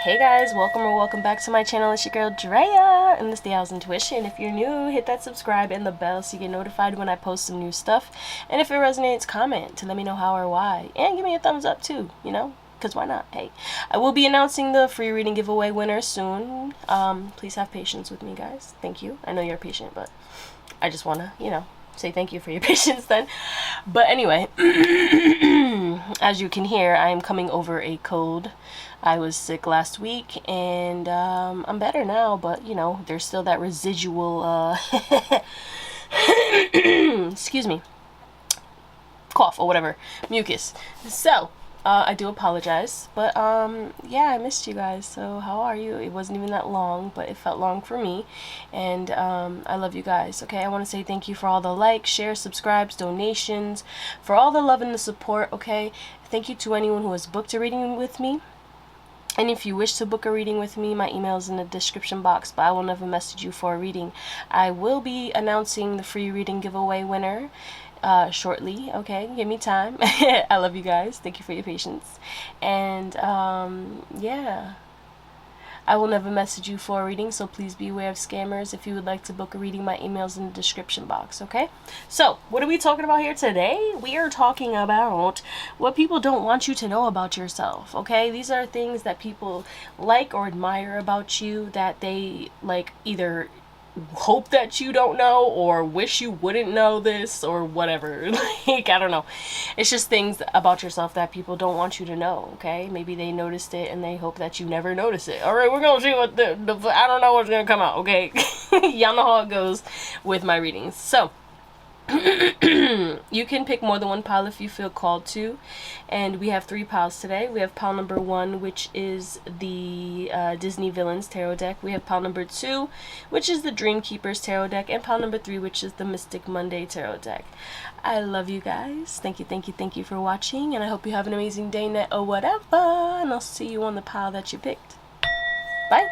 Hey guys, welcome or welcome back to my channel. It's your girl Drea and this Theowlsintuition. If you're new, hit that subscribe and the bell so you get notified when I post some new stuff. And if it resonates, comment to let me know how or why. And give me a thumbs up too, you know, because why not? Hey, I will be announcing the free reading giveaway winner soon. Please have patience with me, guys. Thank you. I know you're patient, but I just want to, you know, say thank you for your patience then. But anyway, as you can hear, I am coming over a cold. I was sick last week and I'm better now, but you know, there's still that residual excuse me, cough or whatever, mucus. So I do apologize, but yeah, I missed you guys. So how are you? It wasn't even that long, but it felt long for me, and I love you guys. Okay, I want to say thank you for all the likes, shares, subscribes, donations, for all the love and the support. Okay, thank you to anyone who has booked a reading with me. And if you wish to book a reading with me, my email is in the description box, but I will never message you for a reading. I will be announcing the free reading giveaway winner shortly. Okay, give me time. I love you guys. Thank you for your patience. And yeah, I will never message you for a reading, so please be aware of scammers. If you would like to book a reading, my email is in the description box. Okay, so what are we talking about here today? We are talking about what people don't want you to know about yourself. Okay, these are things that people like or admire about you that they like either hope that you don't know or wish you wouldn't know this or whatever. Like, I don't know, it's just things about yourself that people don't want you to know. Okay, maybe they noticed it and they hope that you never notice it. All right, we're gonna see what the I don't know what's gonna come out. Okay. Y'all know how it goes with my readings. So you can pick more than one pile if you feel called to, and we have 3 piles today. We have pile number 1, which is the Disney Villains Tarot deck. We have pile number 2, which is the Dream Keepers Tarot deck, and pile number 3, which is the Mystic Monday Tarot deck. I love you guys. Thank you for watching, and I hope you have an amazing day, night, or whatever, and I'll see you on the pile that you picked. Bye.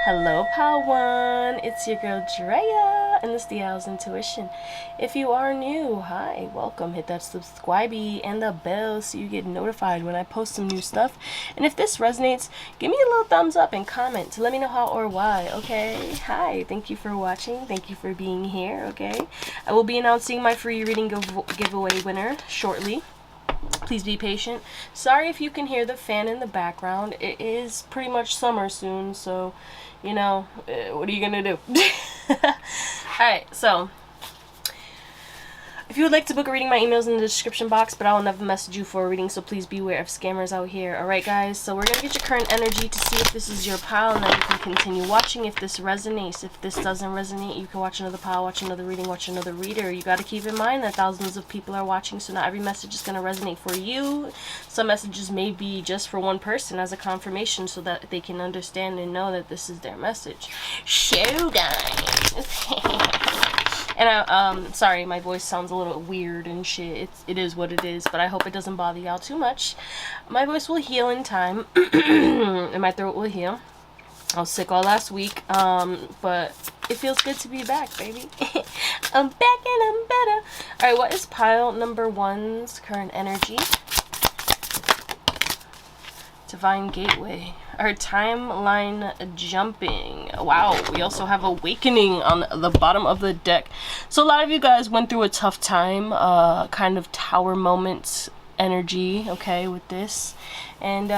Hello, pile 1. It's your girl Drea, and this is Theowlsintuition. If you are new, hi, welcome. Hit that subscribe and the bell so you get notified when I post some new stuff. And if this resonates, give me a little thumbs up and comment to let me know how or why. Okay, hi, thank you for watching. Thank you for being here. Okay, I will be announcing my free reading giveaway winner shortly. Please be patient. Sorry if you can hear the fan in the background. It is pretty much summer soon, so you know, what are you gonna do? Alright, so if you would like to book a reading, my email is in the description box, but I will never message you for a reading, so please be aware of scammers out here. Alright guys, so we're gonna get your current energy to see if this is your pile, and then you can continue watching if this resonates. If this doesn't resonate, you can watch another pile, watch another reading, watch another reader. You gotta keep in mind that thousands of people are watching, so not every message is gonna resonate for you. Some messages may be just for one person as a confirmation so that they can understand and know that this is their message. So guys. And sorry, my voice sounds a little weird and shit. It is what it is, but I hope it doesn't bother y'all too much. My voice will heal in time, and my throat will heal. I was sick all last week, but it feels good to be back, baby. I'm back and I'm better. Alright, what is pile number 1's current energy? Divine Gateway. Our timeline jumping. Wow, we also have Awakening on the bottom of the deck. So a lot of you guys went through a tough time, kind of tower moments energy, okay, with this. And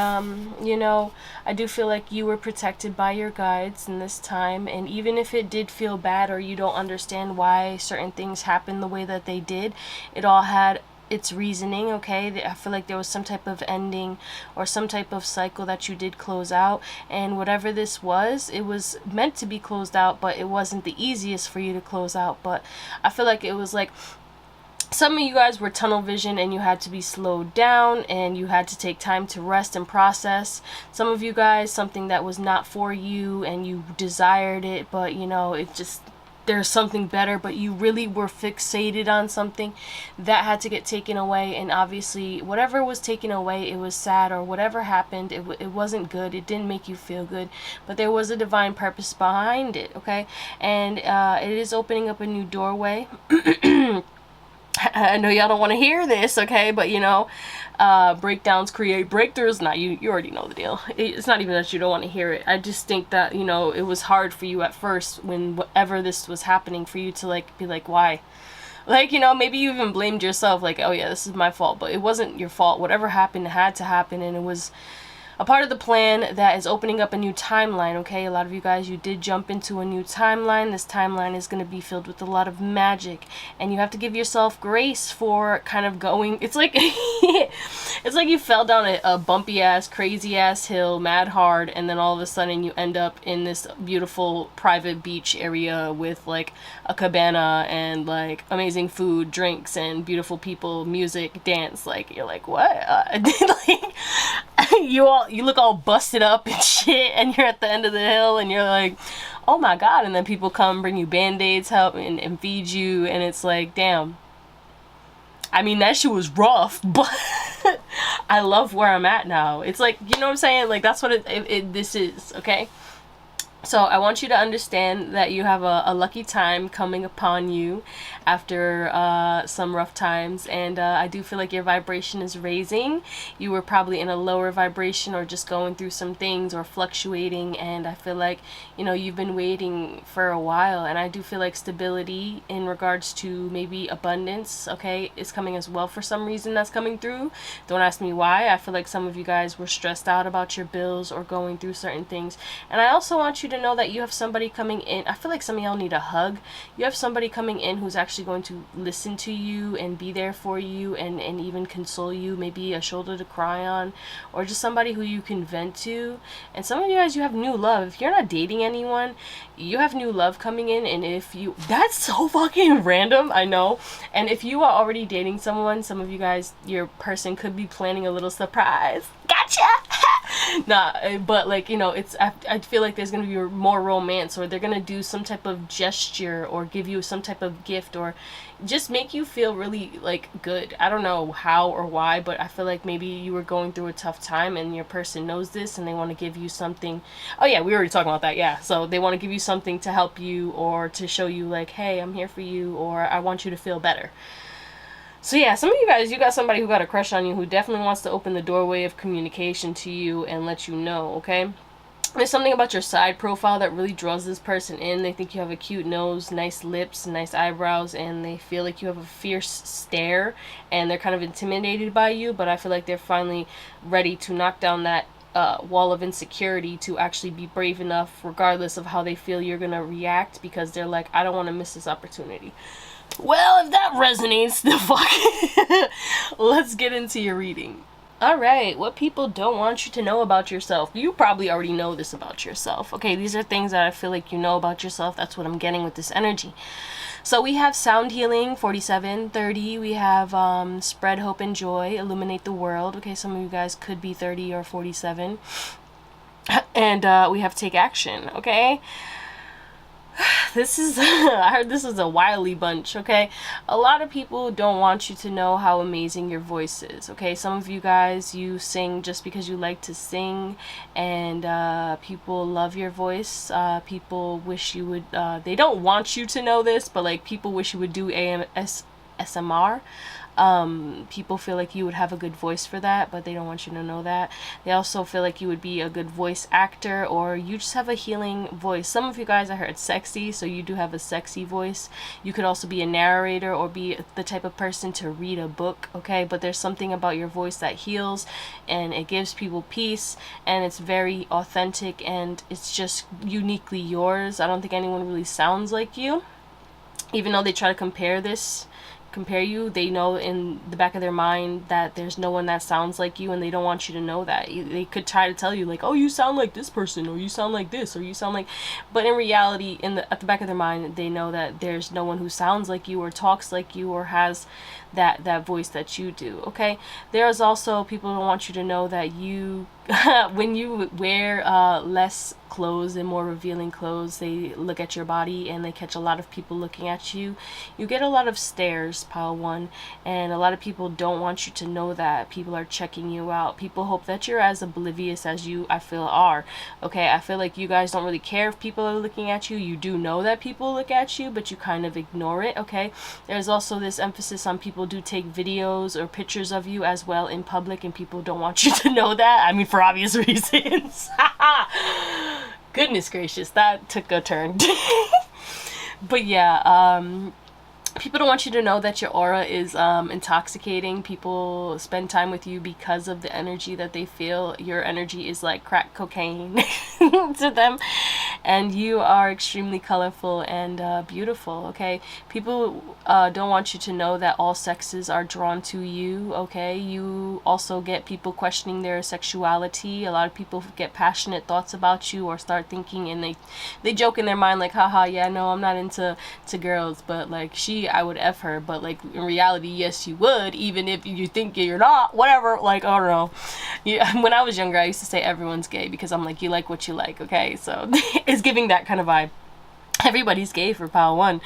you know, I do feel like you were protected by your guides in this time, and even if it did feel bad or you don't understand why certain things happened the way that they did, it all had its reasoning. Okay, I feel like there was some type of ending or some type of cycle that you did close out, and whatever this was, it was meant to be closed out, but it wasn't the easiest for you to close out. But I feel like it was like some of you guys were tunnel vision and you had to be slowed down and you had to take time to rest and process. Some of you guys, something that was not for you and you desired it, but you know, it just, there's something better, but you really were fixated on something that had to get taken away. And obviously whatever was taken away, it was sad, or whatever happened, it wasn't good, it didn't make you feel good, but there was a divine purpose behind it. Okay, and it is opening up a new doorway. I know y'all don't want to hear this, okay, but you know, breakdowns create breakthroughs. Nah, you already know the deal. It's not even that you don't want to hear it. I just think that, you know, it was hard for you at first when whatever this was happening for you to like be like, why? Like, you know, maybe you even blamed yourself, like, oh yeah, this is my fault, but it wasn't your fault. Whatever happened had to happen, and it was a part of the plan that is opening up a new timeline, okay? A lot of you guys, you did jump into a new timeline. This timeline is going to be filled with a lot of magic, and you have to give yourself grace for kind of going, it's like it's like you fell down a bumpy ass, crazy ass hill mad hard, and then all of a sudden you end up in this beautiful private beach area with like a cabana and like amazing food, drinks, and beautiful people, music, dance. Like, you're like, what? Like, you look all busted up and shit, and you're at the end of the hill, and you're like, oh my god. And then people come bring you band-aids, help, and feed you, and it's like, damn. I mean, that shit was rough, but I love where I'm at now. It's like, you know what I'm saying? Like, that's what this is, okay? So I want you to understand that you have a lucky time coming upon you after some rough times, and I do feel like your vibration is raising. You were probably in a lower vibration or just going through some things or fluctuating, and I feel like, you know, you've been waiting for a while, and I do feel like stability in regards to maybe abundance, okay, is coming as well for some reason that's coming through. Don't ask me why. I feel like some of you guys were stressed out about your bills or going through certain things, and I also want you to know that you have somebody coming in. I feel like some of y'all need a hug. You have somebody coming in who's actually going to listen to you and be there for you and even console you, maybe a shoulder to cry on, or just somebody who you can vent to. And some of you guys, you have new love. If you're not dating anyone, you have new love coming in, and if you, that's so fucking random, I know. And if you are already dating someone, some of you guys, your person could be planning a little surprise. Gotcha. Nah, but like, you know, it's, I feel like there's gonna be more romance, or they're gonna do some type of gesture or give you some type of gift or just make you feel really like good. I don't know how or why, but I feel like maybe you were going through a tough time and your person knows this and they want to give you something. Oh yeah, we already talked about that. Yeah, so they want to give you something to help you or to show you like, hey, I'm here for you, or I want you to feel better. So yeah, some of you guys, you got somebody who got a crush on you who definitely wants to open the doorway of communication to you and let you know, okay? There's something about your side profile that really draws this person in. They think you have a cute nose, nice lips, nice eyebrows, and they feel like you have a fierce stare, and they're kind of intimidated by you, but I feel like they're finally ready to knock down that wall of insecurity to actually be brave enough, regardless of how they feel you're going to react, because they're like, I don't want to miss this opportunity. Well, if that resonates, the fuck, let's get into your reading. Alright, what people don't want you to know about yourself. You probably already know this about yourself. Okay, these are things that I feel like you know about yourself. That's what I'm getting with this energy. So we have sound healing, 47, 30. We have spread hope and joy, illuminate the world. Okay, some of you guys could be 30 or 47. And we have take action, okay? This is, I heard this is a wily bunch, okay? A lot of people don't want you to know how amazing your voice is, okay? Some of you guys, you sing just because you like to sing, and people love your voice. People wish you would, they don't want you to know this, but like people wish you would do ASMR. People feel like you would have a good voice for that, but they don't want you to know that. They also feel like you would be a good voice actor, or you just have a healing voice. Some of you guys, I heard sexy, so you do have a sexy voice. You could also be a narrator or be the type of person to read a book, okay? But there's something about your voice that heals, and it gives people peace, and it's very authentic, and it's just uniquely yours. I don't think anyone really sounds like you, even though they try to compare you. They know in the back of their mind that there's no one that sounds like you, and they don't want you to know that. They could try to tell you like, oh, you sound like this person, or you sound like this, or you sound like, but in reality, at the back of their mind, they know that there's no one who sounds like you or talks like you or has that voice that you do, okay? There's also people who want you to know that you when you wear less clothes and more revealing clothes, they look at your body and they catch a lot of people looking at you. You get a lot of stares, pile one, and a lot of people don't want you to know that. People are checking you out. People hope that you're as oblivious as you, I feel, are. Okay, I feel like you guys don't really care if people are looking at you. You do know that people look at you, but you kind of ignore it. Okay, there's also this emphasis on people do take videos or pictures of you as well in public, and people don't want you to know that. I mean, for obvious reasons. Goodness gracious, that took a turn. But yeah, people don't want you to know that your aura is intoxicating. People spend time with you because of the energy that they feel. Your energy is like crack cocaine to them. And you are extremely colorful and beautiful, okay? People don't want you to know that all sexes are drawn to you, okay? You also get people questioning their sexuality. A lot of people get passionate thoughts about you or start thinking, and they joke in their mind like, haha, yeah, no, I'm not into girls, but like I would F her, but like in reality, yes, you would, even if you think you're not, whatever, like, I don't know. Yeah, when I was younger, I used to say everyone's gay because I'm like, you like what you like, okay? So it's giving that kind of vibe. Everybody's gay for pile one.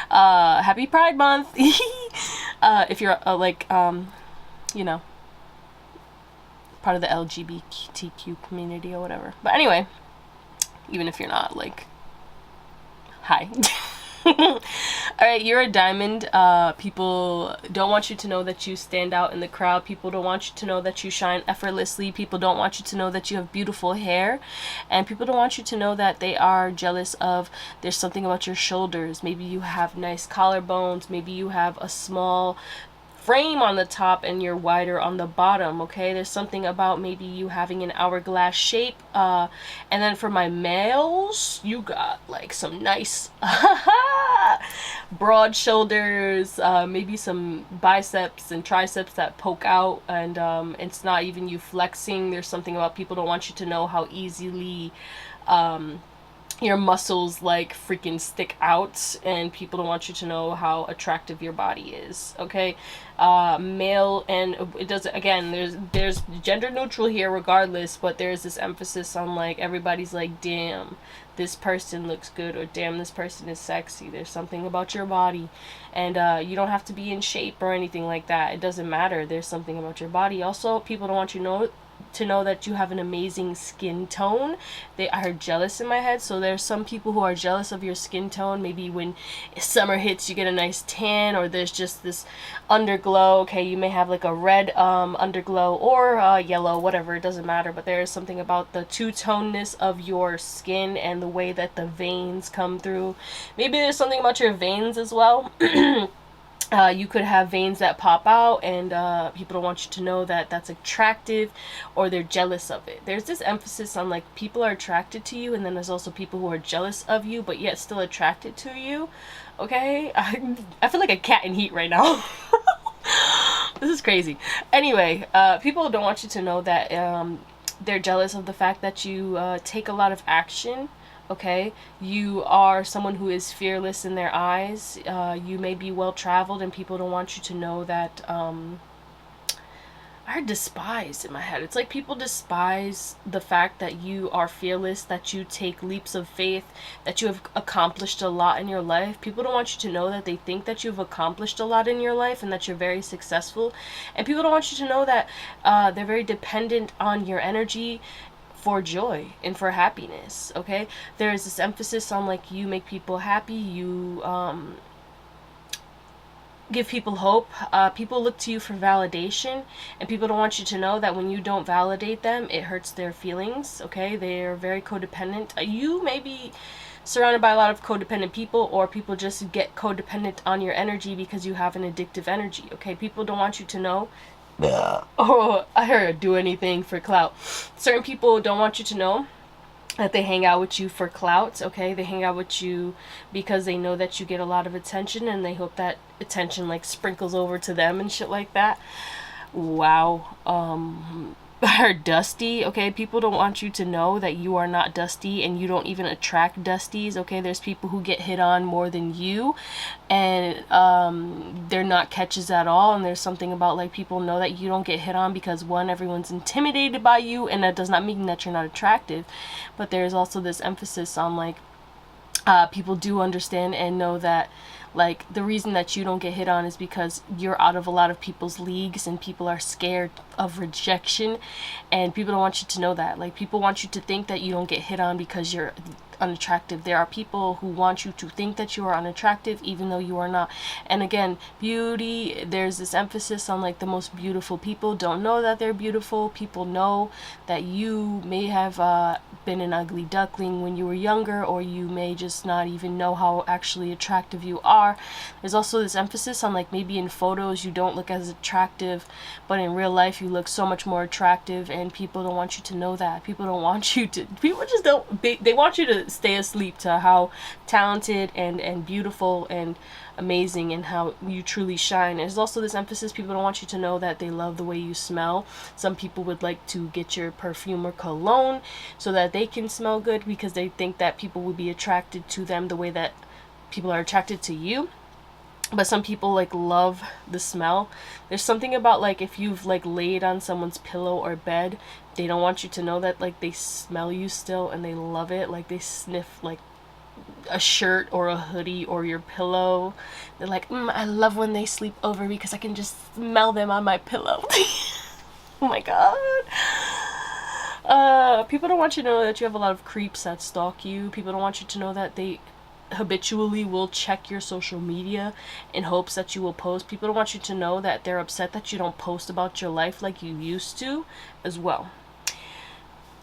Happy Pride Month. If you're you know, part of the LGBTQ community or whatever. But anyway, even if you're not, like, hi. Alright, you're a diamond. People don't want you to know that you stand out in the crowd. People don't want you to know that you shine effortlessly. People don't want you to know that you have beautiful hair. And people don't want you to know that they are jealous of, there's something about your shoulders. Maybe you have nice collarbones. Maybe you have a small frame on the top and you're wider on the bottom, okay? There's something about maybe you having an hourglass shape. And then for my males, you got like some nice broad shoulders, maybe some biceps and triceps that poke out, and it's not even you flexing. There's something about people don't want you to know how easily your muscles like freaking stick out, and people don't want you to know how attractive your body is, okay? Male, and it doesn't, again, there's gender neutral here regardless, but there's this emphasis on like everybody's like, damn, this person looks good, or damn, this person is sexy. There's something about your body, and you don't have to be in shape or anything like that. It doesn't matter. There's something about your body. Also, people don't want you to know that you have an amazing skin tone. They are jealous in my head. So there's some people who are jealous of your skin tone. Maybe when summer hits, you get a nice tan, or there's just this underglow. Okay, you may have like a red underglow or yellow, whatever, it doesn't matter. But there is something about the two-tonedness of your skin and the way that the veins come through. Maybe there's something about your veins as well. You could have veins that pop out, and people don't want you to know that that's attractive, or they're jealous of it. There's this emphasis on like people are attracted to you, and then there's also people who are jealous of you but yet still attracted to you, okay? I feel like a cat in heat right now. This is crazy. Anyway, people don't want you to know that they're jealous of the fact that you take a lot of action. Okay, you are someone who is fearless in their eyes. You may be well traveled, and people don't want you to know that. I heard despised in my head. It's like people despise the fact that you are fearless, that you take leaps of faith, that you have accomplished a lot in your life. People don't want you to know that they think that you've accomplished a lot in your life and that you're very successful. And people don't want you to know that they're very dependent on your energy for joy and for happiness, okay? There is this emphasis on like you make people happy, you give people hope. People look to you for validation, and people don't want you to know that when you don't validate them, it hurts their feelings, okay? They're very codependent. You may be surrounded by a lot of codependent people, or people just get codependent on your energy because you have an addictive energy, okay? People don't want you to know. Oh, I heard do anything for clout. Certain people don't want you to know that they hang out with you for clout, okay? They hang out with you because they know that you get a lot of attention, and they hope that attention like sprinkles over to them and shit like that. Wow. are dusty, okay? People don't want you to know that you are not dusty, and you don't even attract dusties, okay? There's people who get hit on more than you, and they're not catches at all. And there's something about, like, people know that you don't get hit on because, one, everyone's intimidated by you, and that does not mean that you're not attractive. But there's also this emphasis on, like, people do understand and know that, like, the reason that you don't get hit on is because you're out of a lot of people's leagues, and people are scared of rejection, and people don't want you to know that. Like, people want you to think that you don't get hit on because you're unattractive. There are people who want you to think that you are unattractive even though you are not. And again, beauty, there's this emphasis on, like, the most beautiful people don't know that they're beautiful. People know that you may have been an ugly duckling when you were younger, or you may just not even know how actually attractive you are. There's also this emphasis on, like, maybe in photos you don't look as attractive, but in real life you look so much more attractive, and people don't want you to know that. People don't want you to, people just don't, they want you to stay asleep to how talented and beautiful and amazing and how you truly shine. There's also this emphasis, people don't want you to know that they love the way you smell. Some people would like to get your perfume or cologne so that they can smell good, because they think that people would be attracted to them the way that people are attracted to you. But some people, like, love the smell. There's something about, like, if you've, like, laid on someone's pillow or bed, they don't want you to know that, like, they smell you still, and they love it. Like, they sniff, like, a shirt or a hoodie or your pillow. They're like, I love when they sleep over because I can just smell them on my pillow. Oh my god. People don't want you to know that you have a lot of creeps that stalk you. People don't want you to know that they habitually will check your social media in hopes that you will post. People don't want you to know that they're upset that you don't post about your life like you used to as well.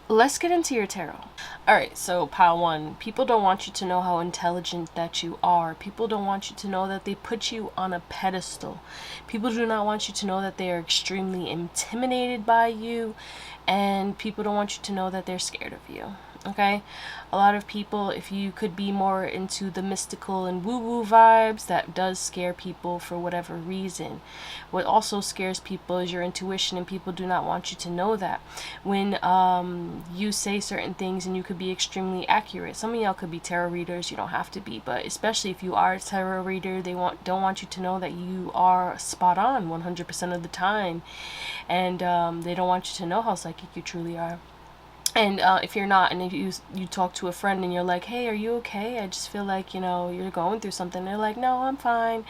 Let's get into your tarot. Alright, so pile 1. People don't want you to know how intelligent that you are. People don't want you to know that they put you on a pedestal. People do not want you to know that they are extremely intimidated by you. And people don't want you to know that they're scared of you. Okay, a lot of people, if you could be more into the mystical and woo-woo vibes, that does scare people for whatever reason. What also scares people is your intuition, and people do not want you to know that. When you say certain things, and you could be extremely accurate. Some of y'all could be tarot readers, you don't have to be, but especially if you are a tarot reader, they don't want you to know that you are spot on 100% of the time, and they don't want you to know how psychic you truly are. And if you're not, and if you talk to a friend and you're like, hey, are you okay? I just feel like, you know, you're going through something. They're like, no, I'm fine.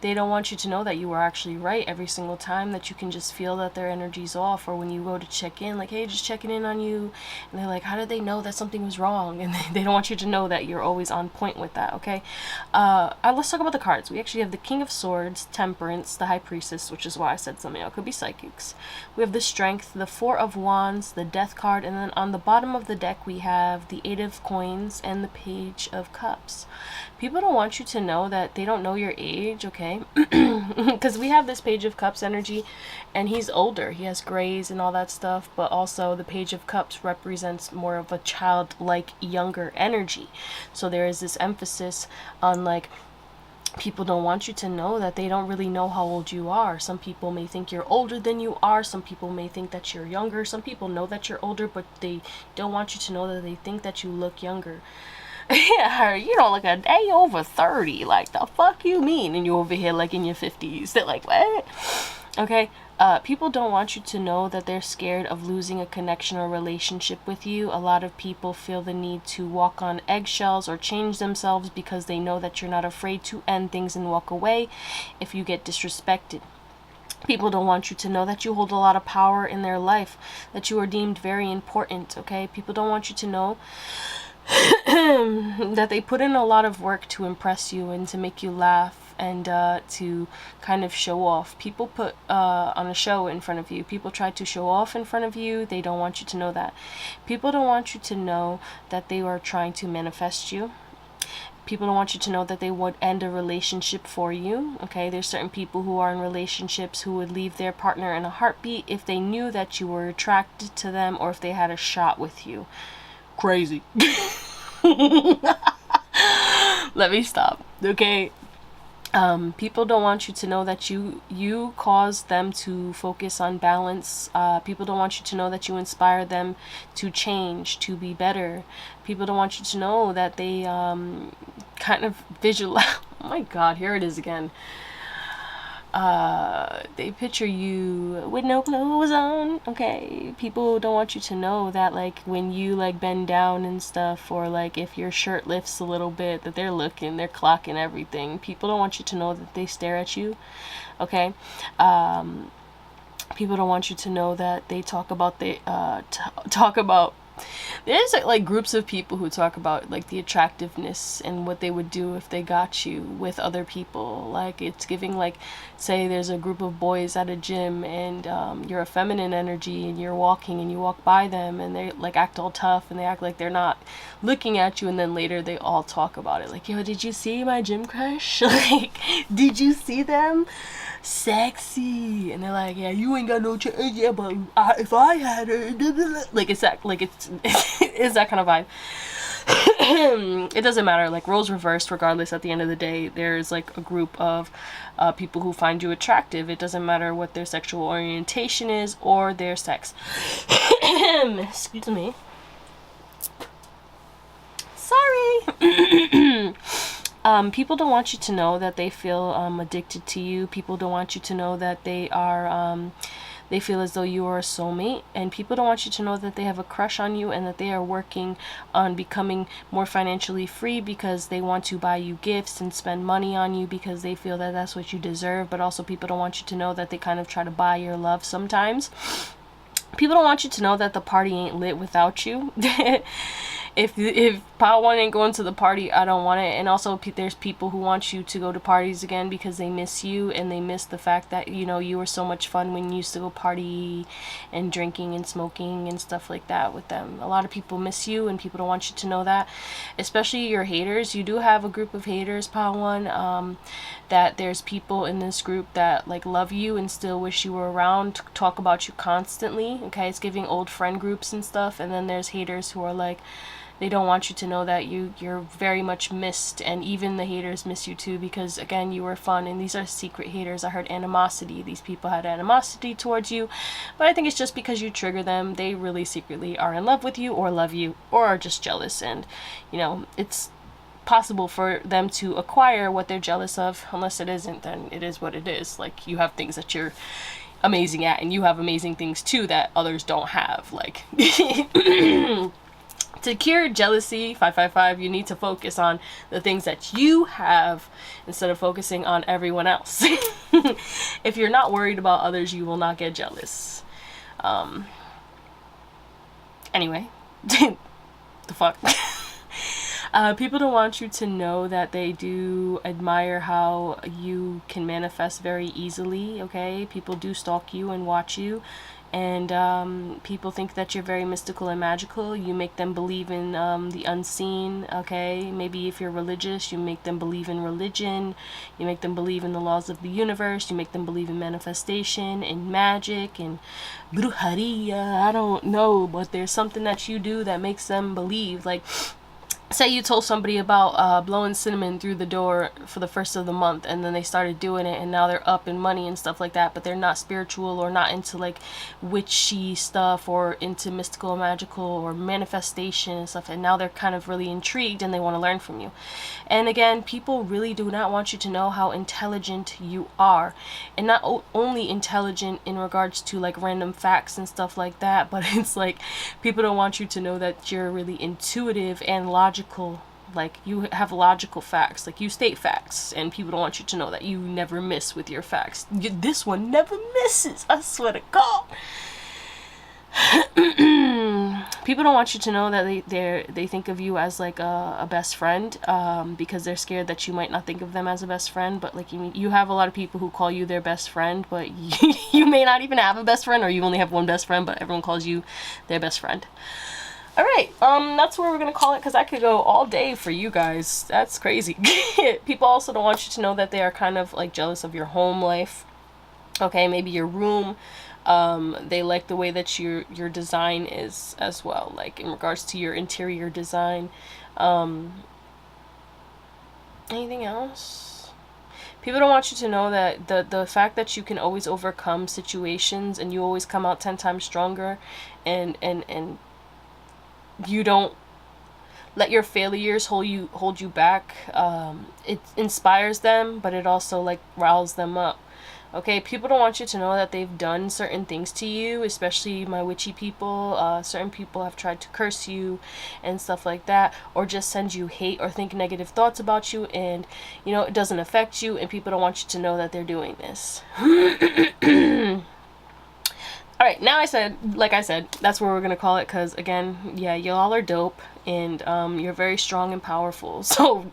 They don't want you to know that you are actually right every single time, that you can just feel that their energy's off. Or when you go to check in, like, hey, just checking in on you. And they're like, how did they know that something was wrong? And they don't want you to know that you're always on point with that, okay? Let's talk about the cards. We actually have the King of Swords, Temperance, the High Priestess, which is why I said some of y'all could be psychics. We have the Strength, the Four of Wands, the Death card, and then on the bottom of the deck we have the Eight of Coins and the Page of Cups. People don't want you to know that they don't know your age, okay? Because we have this Page of Cups energy, and he's older. He has grays and all that stuff, but also the Page of Cups represents more of a childlike, younger energy. So there is this emphasis on, like, people don't want you to know that they don't really know how old you are. Some people may think you're older than you are. Some people may think that you're younger. Some people know that you're older, but they don't want you to know that they think that you look younger. Yeah, you don't look a day over 30. Like, the fuck you mean? And you're over here, like, in your 50s. They're like, what? Okay? People don't want you to know that they're scared of losing a connection or relationship with you. A lot of people feel the need to walk on eggshells or change themselves because they know that you're not afraid to end things and walk away if you get disrespected. People don't want you to know that you hold a lot of power in their life, that you are deemed very important, okay? People don't want you to know that they put in a lot of work to impress you and to make you laugh and to kind of show off. People put on a show in front of you. People try to show off in front of you. They don't want you to know that. People don't want you to know that they are trying to manifest you. People don't want you to know that they would end a relationship for you, okay? There's certain people who are in relationships who would leave their partner in a heartbeat if they knew that you were attracted to them or if they had a shot with you. Crazy. Let me stop, okay? People don't want you to know that you cause them to focus on balance. People don't want you to know that you inspire them to change, to be better. People don't want you to know that they kind of visualize. Oh my God, here it is again. They picture you with no clothes on. Okay, people don't want you to know that, like, when you like bend down and stuff, or like if your shirt lifts a little bit, that they're looking, they're clocking everything. People don't want you to know that they stare at you. Okay. People don't want you to know that they talk about talk about. There's like groups of people who talk about like the attractiveness and what they would do if they got you with other people. Like, it's giving, like, say there's a group of boys at a gym, and you're a feminine energy, and you're walking and you walk by them, and they like act all tough and they act like they're not looking at you, and then later they all talk about it, like, yo, did you see my gym crush? Like, did you see them? Sexy. And they're like, yeah, you ain't got no yeah, but if I had her, like, it's that, like, it's it's that kind of vibe. It doesn't matter, like, roles reversed. Regardless, at the end of the day, there's like a group of people who find you attractive. It doesn't matter what their sexual orientation is or their sex. Excuse me, sorry. People don't want you to know that they feel addicted to you. People don't want you to know that they feel as though you are a soulmate. And people don't want you to know that they have a crush on you, and that they are working on becoming more financially free because they want to buy you gifts and spend money on you because they feel that that's what you deserve. But also, people don't want you to know that they kind of try to buy your love sometimes. People don't want you to know that the party ain't lit without you. If Pile 1 ain't going to the party, I don't want it. And also, there's people who want you to go to parties again because they miss you, and they miss the fact that, you know, you were so much fun when you used to go party and drinking and smoking and stuff like that with them. A lot of people miss you, and people don't want you to know that. Especially your haters. You do have a group of haters, Pile 1. That there's people in this group that like love you and still wish you were around, talk about you constantly. Okay, it's giving old friend groups and stuff. And then there's haters who are like, they don't want you to know that you're very much missed, and even the haters miss you too, because again, you were fun. And these are secret haters. I heard animosity. These people had animosity towards you, but I think it's just because you trigger them. They really secretly are in love with you, or love you, or are just jealous. And you know, it's possible for them to acquire what they're jealous of. Unless it isn't, then it is what it is. Like, you have things that you're amazing at, and you have amazing things too that others don't have. Like, to cure jealousy, 555, you need to focus on the things that you have instead of focusing on everyone else. If you're not worried about others, you will not get jealous. Anyway, the fuck. People don't want you to know that they do admire how you can manifest very easily, okay? People do stalk you and watch you, and people think that you're very mystical and magical. You make them believe in the unseen, okay? Maybe if you're religious, you make them believe in religion. You make them believe in the laws of the universe. You make them believe in manifestation and magic and brujeria. I don't know, but there's something that you do that makes them believe. Like, say you told somebody about blowing cinnamon through the door for the first of the month, and then they started doing it, and now they're up in money and stuff like that, but they're not spiritual or not into like witchy stuff or into mystical, magical, or manifestation and stuff, and now they're kind of really intrigued and they want to learn from you. And again, people really do not want you to know how intelligent you are, and not only intelligent in regards to like random facts and stuff like that, but it's like people don't want you to know that you're really intuitive and logical. Like, you have logical facts, like you state facts, and people don't want you to know that you never miss with your facts. This one never misses, I swear to God. People don't want you to know that they think of you as like a best friend, because they're scared that you might not think of them as a best friend. But like, you have a lot of people who call you their best friend, but you may not even have a best friend, or you only have one best friend, but everyone calls you their best friend. Alright, that's where we're gonna call it, because I could go all day for you guys. That's crazy. People also don't want you to know that they are kind of like jealous of your home life. Okay, maybe your room. They like the way that your design is as well, like in regards to your interior design. Anything else? People don't want you to know that the fact that you can always overcome situations and you always come out 10 times stronger, and you don't let your failures hold you back. It inspires them, but it also like riles them up. Okay, people don't want you to know that they've done certain things to you, especially my witchy people. Certain people have tried to curse you and stuff like that, or just send you hate or think negative thoughts about you, and you know, it doesn't affect you, and people don't want you to know that they're doing this. Alright, now like I said, that's what we're gonna call it, because again, yeah, y'all are dope, and you're very strong and powerful, so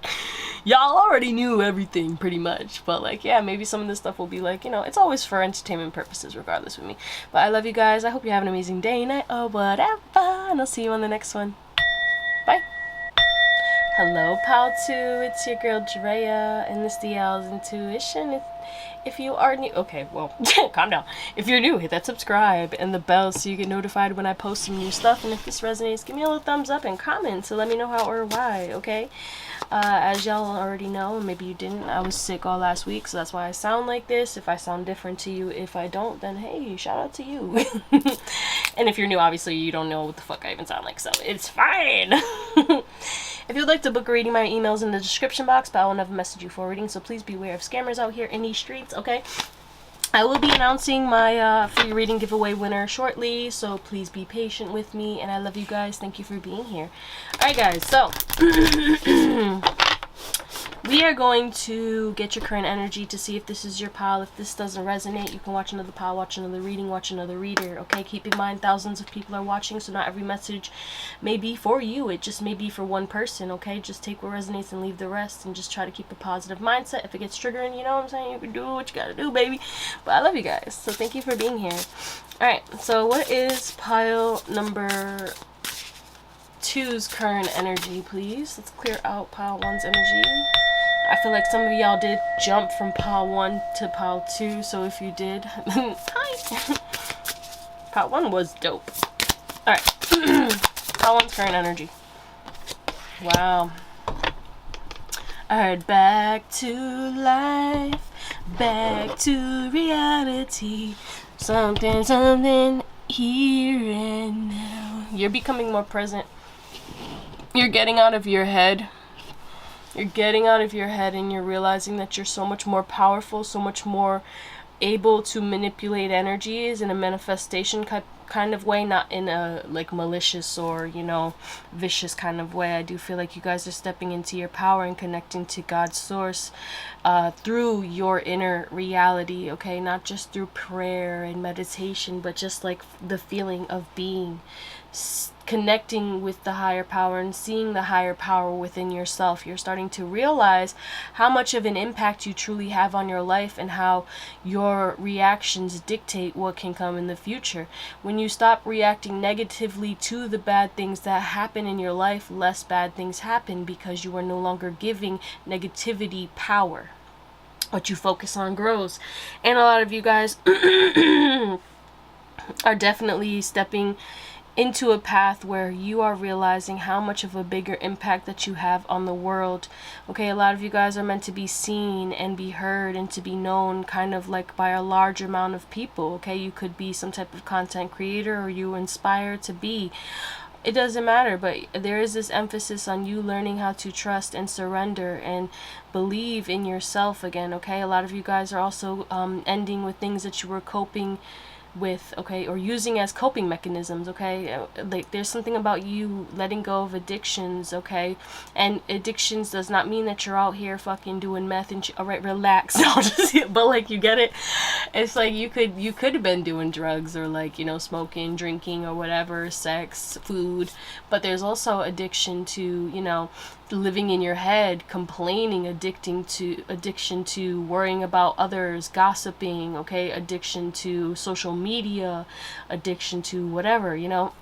y'all already knew everything pretty much, but like, yeah, maybe some of this stuff will be like, you know, it's always for entertainment purposes regardless with me. But I love you guys. I hope you have an amazing day, night, or whatever, and I'll see you on the next one. Bye. Hello, Pal 2, it's your girl Drea, and this Theowlsintuition. If you are new, okay, well, calm down. If you're new, hit that subscribe and the bell so you get notified when I post some new stuff. And if this resonates, give me a little thumbs up and comment to let me know how or why, okay? As y'all already know, and maybe you didn't, I was sick all last week, so that's why I sound like this. If I sound different to you, if I don't, then hey, shout out to you. And if you're new, obviously you don't know what the fuck I even sound like, so it's fine. If you'd like to book a reading, my email's in the description box, but I will never message you for a reading, so please beware of scammers out here in these streets, okay? I will be announcing my free reading giveaway winner shortly, so please be patient with me, and I love you guys. Thank you for being here. Alright guys, so we are going to get your current energy to see if this is your pile. If this doesn't resonate, you can watch another pile, watch another reading, watch another reader, okay? Keep in mind, thousands of people are watching, so not every message may be for you. It just may be for one person, okay? Just take what resonates and leave the rest, and just try to keep a positive mindset. If it gets triggering, you know what I'm saying? You can do what you gotta do, baby. But I love you guys, so thank you for being here. Alright, so what is pile number 2's current energy, please? Let's clear out pile 1's energy. I feel like some of y'all did jump from pile 1 to pile 2, so if you did, hi! Pile 1 was dope. Alright, pile 1's current energy. Wow. Alright, back to life, back to reality. Something here and now. You're becoming more present. You're getting out of your head. You're getting out of your head, and you're realizing that you're so much more powerful, so much more able to manipulate energies in a manifestation kind of way, not in a like malicious or, you know, vicious kind of way. I do feel like you guys are stepping into your power and connecting to God's source through your inner reality, okay? Not just through prayer and meditation, but just like the feeling of being, connecting with the higher power and seeing the higher power within yourself. You're starting to realize how much of an impact you truly have on your life, and how your reactions dictate what can come in the future. When you stop reacting negatively to the bad things that happen in your life, less bad things happen, because you are no longer giving negativity power. What you focus on grows. And a lot of you guys are definitely stepping into a path where you are realizing how much of a bigger impact that you have on the world. Okay, a lot of you guys are meant to be seen and be heard and to be known kind of like by a large amount of people. Okay, you could be some type of content creator, or you inspire to be. It doesn't matter, but there is this emphasis on you learning how to trust and surrender and believe in yourself again. Okay, a lot of you guys are also ending with things that you were coping with, okay, or using as coping mechanisms, okay? Like, there's something about you letting go of addictions, okay? And addictions does not mean that you're out here fucking doing meth and all right, relax. No, just, but like, you get it? It's like you could have been doing drugs, or like, you know, smoking, drinking, or whatever, sex, food, but there's also addiction to, you know, living in your head, complaining, addiction to worrying about others, gossiping, okay, addiction to social media, addiction to whatever, you know.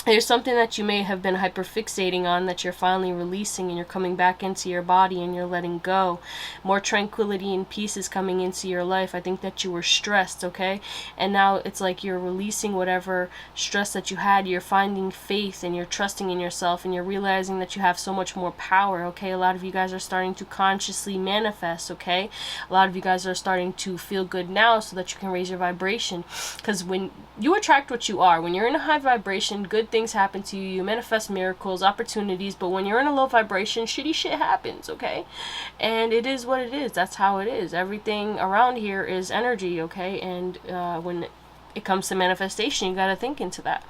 There's something that you may have been hyperfixating on that you're finally releasing, and you're coming back into your body and you're letting go. More tranquility and peace is coming into your life. I think that you were stressed, okay? And now it's like you're releasing whatever stress that you had. You're finding faith and you're trusting in yourself, and you're realizing that you have so much more power, okay? A lot of you guys are starting to consciously manifest, okay? A lot of you guys are starting to feel good now so that you can raise your vibration. Because when you attract what you are, when you're in a high vibration, good things happen to you. You manifest miracles, opportunities. But when you're in a low vibration, shitty shit happens, okay? And it is what it is. That's how it is. Everything around here is energy, okay? And when it comes to manifestation, you got to think into that.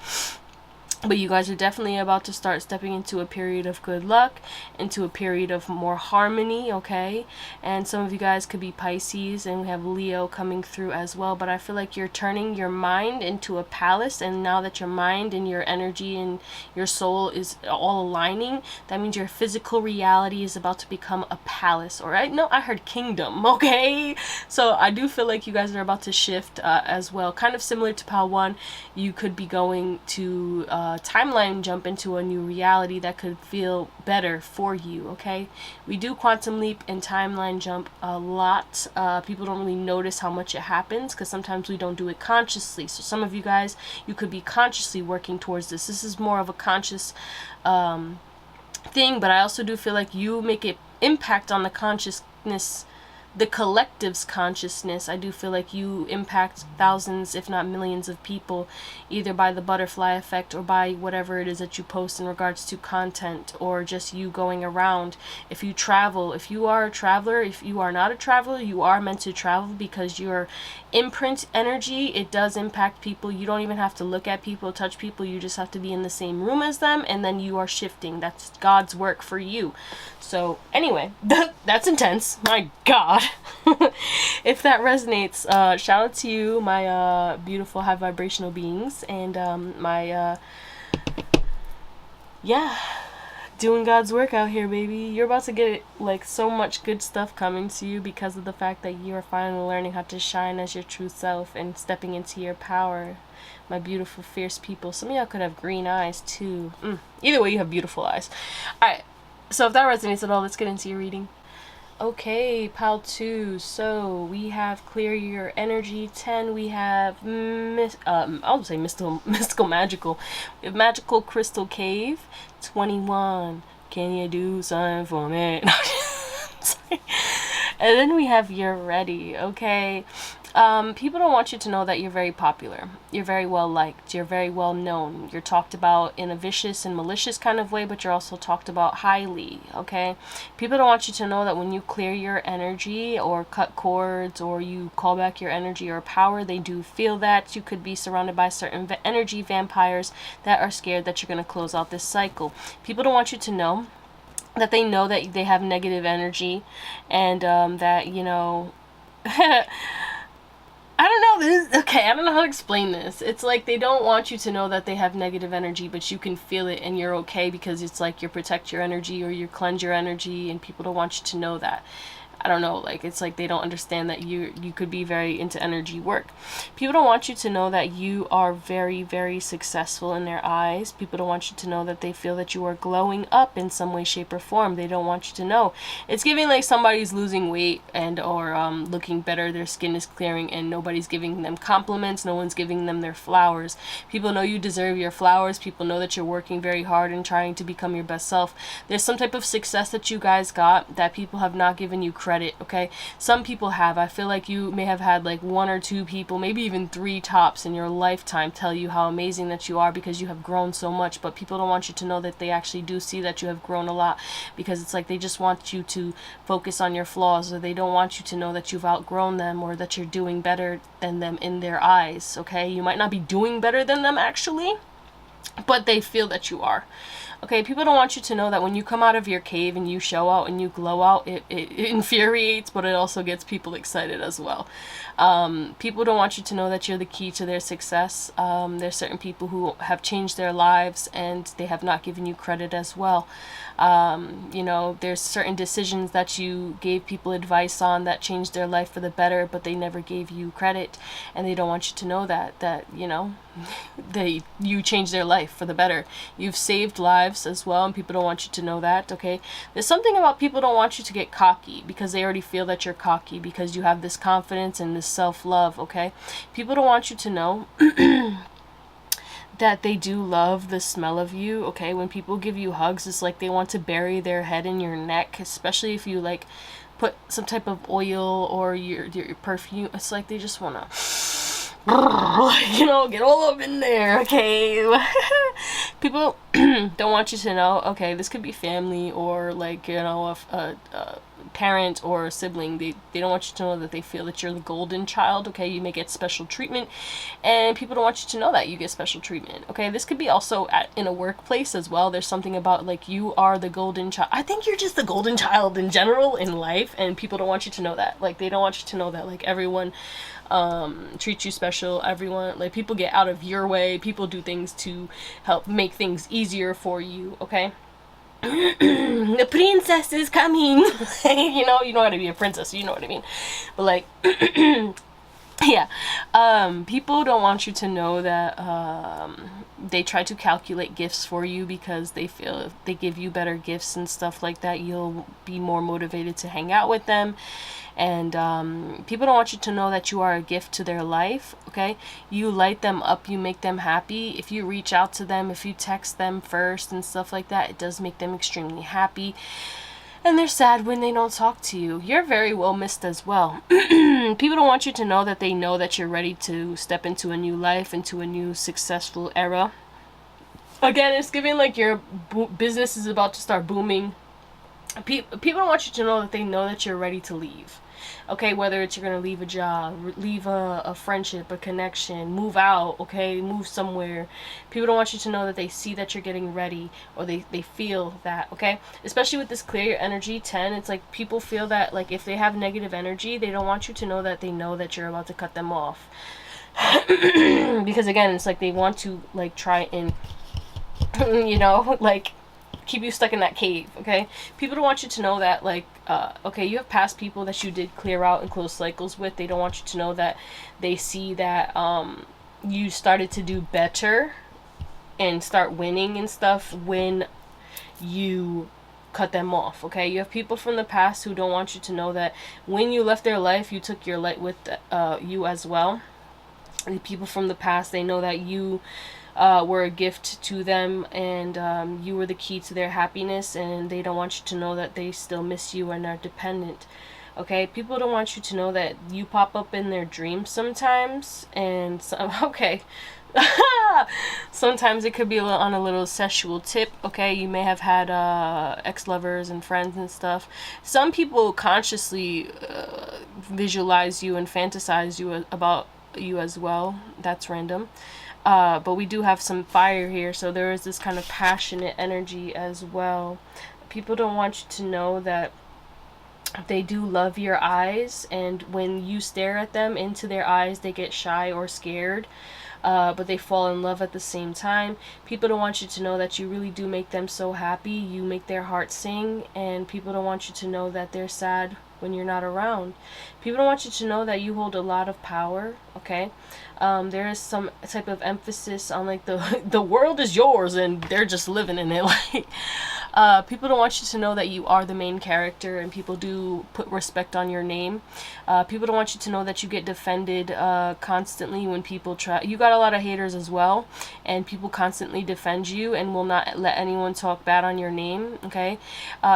But you guys are definitely about to start stepping into a period of good luck, into a period of more harmony, okay? And some of you guys could be Pisces, and we have Leo coming through as well. But I feel like you're turning your mind into a palace, and now that your mind and your energy and your soul is all aligning, that means your physical reality is about to become a palace, alright? No, I heard kingdom, okay? So I do feel like you guys are about to shift as well. Kind of similar to Pal 1, you could be going to timeline jump into a new reality that could feel better for you, okay? We do quantum leap and timeline jump a lot. People don't really notice how much it happens because sometimes we don't do it consciously. So some of you guys, you could be consciously working towards this. This is more of a conscious thing, but I also do feel like you make an impact on the consciousness, the collective's consciousness. I do feel like you impact thousands, if not millions of people, either by the butterfly effect or by whatever it is that you post in regards to content, or just you going around. If you travel, if you are a traveler, if you are not a traveler, you are meant to travel because your imprint energy, it does impact people. You don't even have to look at people, touch people. You just have to be in the same room as them, and then you are shifting. That's God's work for you. So anyway, that's intense. My God. If that resonates, shout out to you, my beautiful high vibrational beings, and my yeah, doing God's work out here, baby. You're about to get like so much good stuff coming to you because of the fact that you are finally learning how to shine as your true self and stepping into your power. My beautiful, fierce people. Some of y'all could have green eyes too. Either way, you have beautiful eyes. Alright, so if that resonates at all, let's get into your reading. Okay, Pal 2. So we have clear your energy. 10. We have I'll say mystical magical. We have magical crystal cave. 21. Can you do something for me? And then we have you're ready. Okay. People don't want you to know that you're very popular. You're very well liked. You're very well known. You're talked about in a vicious and malicious kind of way, but you're also talked about highly, okay? People don't want you to know that when you clear your energy or cut cords or you call back your energy or power, they do feel that. You could be surrounded by certain energy vampires that are scared that you're going to close out this cycle. People don't want you to know that they know that they have negative energy, and that, you know... I don't know, I don't know how to explain this. It's like they don't want you to know that they have negative energy, but you can feel it and you're okay because it's like you protect your energy or you cleanse your energy, and people don't want you to know that. I don't know, like it's like they don't understand that you could be very into energy work. People don't want you to know that you are very, very successful in their eyes. People don't want you to know that they feel that you are glowing up in some way, shape, or form. They don't want you to know. It's giving like somebody's losing weight and or looking better. Their skin is clearing and nobody's giving them compliments. No one's giving them their flowers. People know you deserve your flowers. People know that you're working very hard and trying to become your best self. There's some type of success that you guys got that people have not given you credit. Okay, some people have. I feel like you may have had like 1 or 2 people, maybe even 3 tops in your lifetime tell you how amazing that you are because you have grown so much, but people don't want you to know that they actually do see that you have grown a lot, because it's like they just want you to focus on your flaws, or they don't want you to know that you've outgrown them or that you're doing better than them in their eyes. Okay, you might not be doing better than them actually, but they feel that you are. Okay, people don't want you to know that when you come out of your cave and you show out and you glow out, it infuriates, but it also gets people excited as well. People don't want you to know that you're the key to their success. There's certain people who have changed their lives and they have not given you credit as well. You know, there's certain decisions that you gave people advice on that changed their life for the better, but they never gave you credit, and they don't want you to know that you know, you changed their life for the better. You've saved lives as well, and people don't want you to know that. Okay, there's something about people don't want you to get cocky because they already feel that you're cocky because you have this confidence and this self-love. Okay, people don't want you to know that they do love the smell of you. Okay, when people give you hugs, it's like they want to bury their head in your neck, especially if you like put some type of oil or your perfume. It's like they just want to, you know, get all up in there. Okay. People don't want you to know, okay, this could be family or like, you know, a parent or a sibling. They don't want you to know that they feel that you're the golden child. Okay, you may get special treatment, and people don't want you to know that you get special treatment. Okay, this could be also in a workplace as well. There's something about like you are the golden child. I think you're just the golden child in general in life, and people don't want you to know that. Like they don't want you to know that like everyone treats you special. Everyone, like, people get out of your way. People do things to help make things easier for you. Okay. The princess is coming. You know how to be a princess, you know what I mean. But like yeah, people don't want you to know that they try to calculate gifts for you because they feel if they give you better gifts and stuff like that, you'll be more motivated to hang out with them. And people don't want you to know that you are a gift to their life. Okay, you light them up, you make them happy. If you reach out to them, if you text them first and stuff like that, it does make them extremely happy. And they're sad when they don't talk to you. You're very well missed as well. People don't want you to know that they know that you're ready to step into a new life, into a new successful era. Again, it's giving like your business is about to start booming. People don't want you to know that they know that you're ready to leave. Okay, whether it's you're going to leave a job, leave a friendship, a connection, move out, okay, move somewhere. People don't want you to know that they see that you're getting ready, or they feel that, okay? Especially with this clear your energy 10, it's like people feel that like if they have negative energy, they don't want you to know that they know that you're about to cut them off. Because again, it's like they want to like try and, you know, like keep you stuck in that cave. Okay, people don't want you to know that like okay, you have past people that you did clear out and close cycles with. They don't want you to know that they see that you started to do better and start winning and stuff when you cut them off. Okay, you have people from the past who don't want you to know that when you left their life, you took your light with you as well. The people from the past, they know that you were a gift to them, and you were the key to their happiness, and they don't want you to know that they still miss you and are dependent. Okay, people don't want you to know that you pop up in their dreams sometimes, and okay, sometimes it could be on a little sexual tip. Okay, you may have had ex-lovers and friends and stuff. Some people consciously visualize you and fantasize you about you as well. That's random. But we do have some fire here, so there is this kind of passionate energy as well. People don't want you to know that they do love your eyes, and when you stare at them into their eyes, they get shy or scared, but they fall in love at the same time. People don't want you to know that you really do make them so happy. You make their heart sing, and people don't want you to know that they're sad when you're not around. People don't want you to know that you hold a lot of power. Okay, there is some type of emphasis on like the world is yours and they're just living in it. Like people don't want you to know that you are the main character, and people do put respect on your name. People don't want you to know that you get defended constantly when people try. You got a lot of haters as well, and people constantly defend you and will not let anyone talk bad on your name. Okay,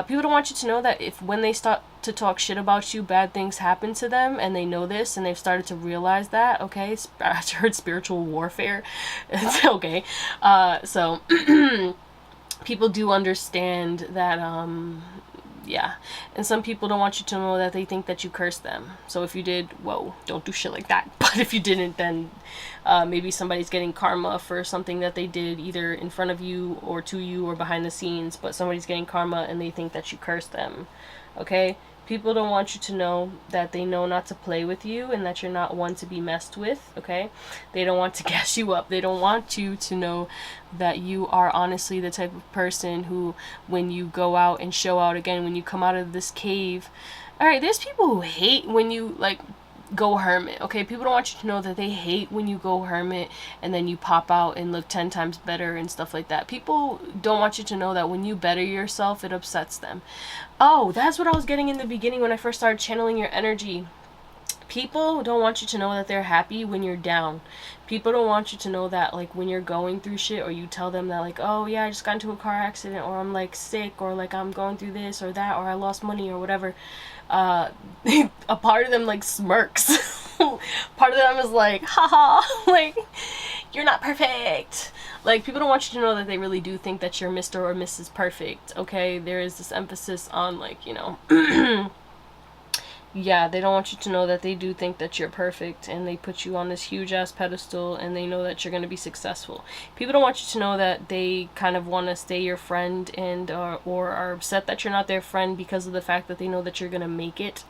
people don't want you to know that if when they start to talk shit about you, bad things happen to them, and they know this, and they've started to realize that. Okay, I heard spiritual warfare. It's okay. So people do understand that Yeah. And some people don't want you to know that they think that you cursed them. So if you did, whoa, don't do shit like that. But if you didn't, then maybe somebody's getting karma for something that they did either in front of you or to you or behind the scenes, but somebody's getting karma and they think that you cursed them. Okay? People don't want you to know that they know not to play with you and that you're not one to be messed with, okay? They don't want to gas you up. They don't want you to know that you are honestly the type of person who, when you go out and show out again, when you come out of this cave, alright, there's people who hate when you, like, go hermit, okay? People don't want you to know that they hate when you go hermit and then you pop out and look 10 times better and stuff like that. People don't want you to know that when you better yourself, it upsets them. Oh, that's what I was getting in the beginning when I first started channeling your energy. People don't want you to know that they're happy when you're down. People don't want you to know that, like, when you're going through shit, or you tell them that, like, oh yeah, I just got into a car accident, or I'm like sick, or like I'm going through this or that, or I lost money or whatever. A part of them like smirks. Part of them is like, haha, like, you're not perfect. Like, people don't want you to know that they really do think that you're Mr. or Mrs. Perfect, okay? There is this emphasis on, like, you know, yeah, they don't want you to know that they do think that you're perfect, and they put you on this huge ass pedestal, and they know that you're going to be successful. People don't want you to know that they kind of want to stay your friend and or are upset that you're not their friend because of the fact that they know that you're going to make it.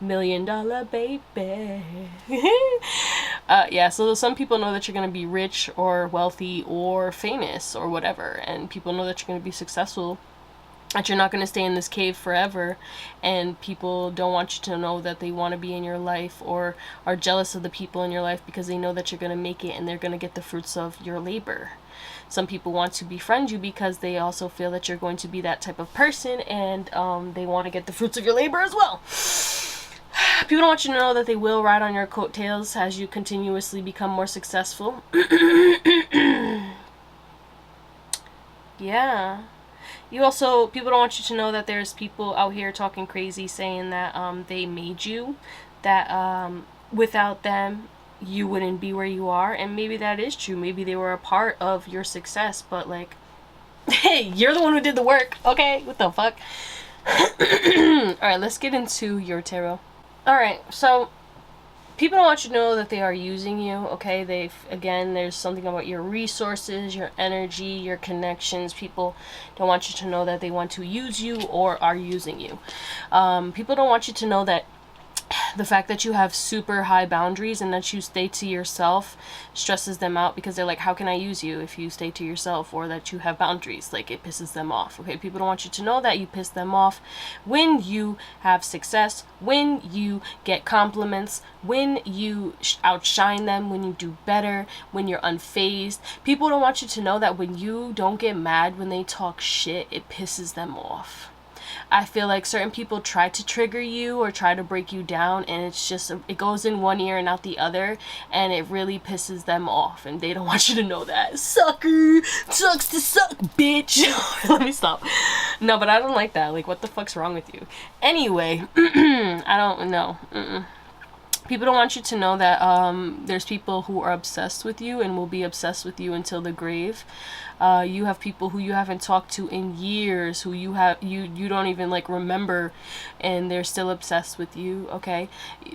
$1 million baby. Yeah, so some people know that you're going to be rich or wealthy or famous or whatever, and people know that you're going to be successful, that you're not going to stay in this cave forever, and people don't want you to know that they want to be in your life or are jealous of the people in your life because they know that you're going to make it and they're going to get the fruits of your labor. Some people want to befriend you because they also feel that you're going to be that type of person, and they want to get the fruits of your labor as well. People don't want you to know that they will ride on your coattails as you continuously become more successful. Yeah. You also, people don't want you to know that there's people out here talking crazy saying that they made you, that without them you wouldn't be where you are, and maybe that is true. Maybe they were a part of your success, but like, hey, you're the one who did the work, okay? What the fuck? Alright, let's get into your tarot. Alright, so people don't want you to know that they are using you, okay? Again, there's something about your resources, your energy, your connections. People don't want you to know that they want to use you or are using you. People don't want you to know that the fact that you have super high boundaries and that you stay to yourself stresses them out, because they're like, how can I use you if you stay to yourself, or that you have boundaries? Like, it pisses them off, okay? People don't want you to know that you piss them off when you have success, when you get compliments, when you outshine them, when you do better, when you're unfazed. People don't want you to know that when you don't get mad when they talk shit, it pisses them off. I feel like certain people try to trigger you or try to break you down, and it's just, it goes in one ear and out the other, and it really pisses them off, and they don't want you to know that. Sucker! Sucks to suck, bitch! Let me stop. No, but I don't like that. Like, what the fuck's wrong with you? Anyway, I don't know. People don't want you to know that there's people who are obsessed with you and will be obsessed with you until the grave. You have people who you haven't talked to in years, who you don't even like remember, and they're still obsessed with you, okay?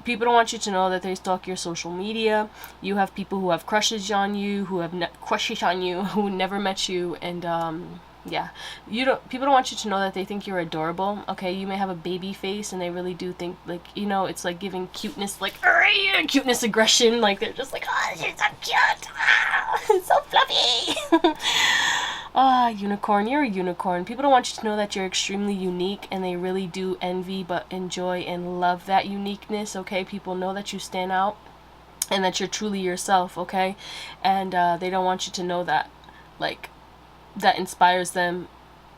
People don't want you to know that they stalk your social media. You have people who have crushes on you, who never met you, and yeah, people don't want you to know that they think you're adorable, okay? You may have a baby face and they really do think, like, you know, it's like giving cuteness, like, cuteness aggression, like, they're just like, oh, you're so cute, it's so fluffy. Unicorn, you're a unicorn. People don't want you to know that you're extremely unique, and they really do envy but enjoy and love that uniqueness, okay? People know that you stand out and that you're truly yourself, okay? And they don't want you to know that, like, that inspires them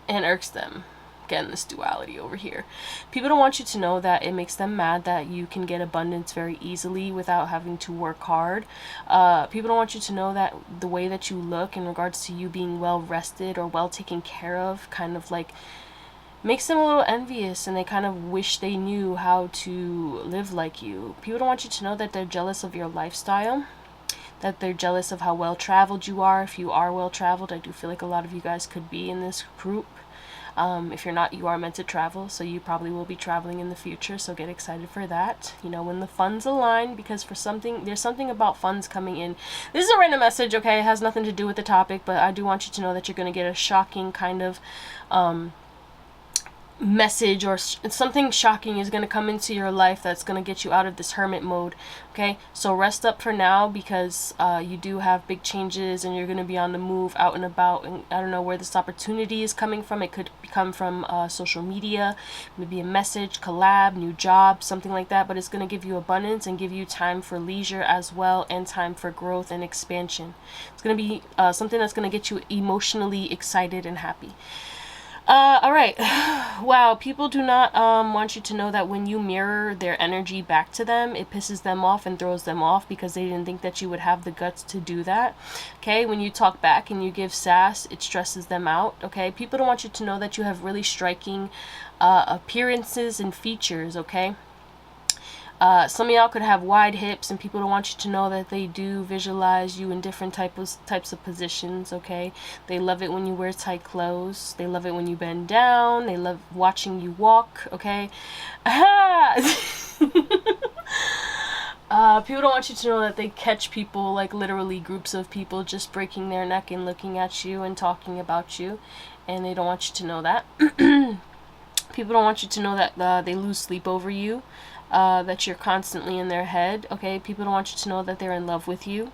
and irks them. Again, this duality over here. People don't want you to know that it makes them mad that you can get abundance very easily without having to work hard. People don't want you to know that the way that you look in regards to you being well rested or well taken care of kind of like makes them a little envious, and they kind of wish they knew how to live like you. People don't want you to know that they're jealous of your lifestyle, that they're jealous of how well traveled you are. If you are well traveled, I do feel like a lot of you guys could be in this group. If you're not, you are meant to travel, so you probably will be traveling in the future, so get excited for that, you know, when the funds align, because there's something about funds coming in. This is a random message, okay? It has nothing to do with the topic, but I do want you to know that you're going to get a shocking kind of message, or something shocking is going to come into your life that's going to get you out of this hermit mode. Okay, so rest up for now, because you do have big changes and you're going to be on the move, out and about, and I don't know where this opportunity is coming from. It could come from social media, maybe a message, collab, new job, something like that, but it's going to give you abundance and give you time for leisure as well, and time for growth and expansion. It's going to be something that's going to get you emotionally excited and happy. Alright. Wow, people do not want you to know that when you mirror their energy back to them, it pisses them off and throws them off, because they didn't think that you would have the guts to do that. Okay, when you talk back and you give sass, it stresses them out. Okay, people don't want you to know that you have really striking appearances and features. Okay. Some of y'all could have wide hips, and people don't want you to know that they do visualize you in different types of positions. Okay, they love it when you wear tight clothes. They love it when you bend down. They love watching you walk. Okay. People don't want you to know that they catch people, like literally groups of people, just breaking their neck and looking at you and talking about you, and they don't want you to know that. People don't want you to know that they lose sleep over you. That you're constantly in their head. Okay, people don't want you to know that they're in love with you.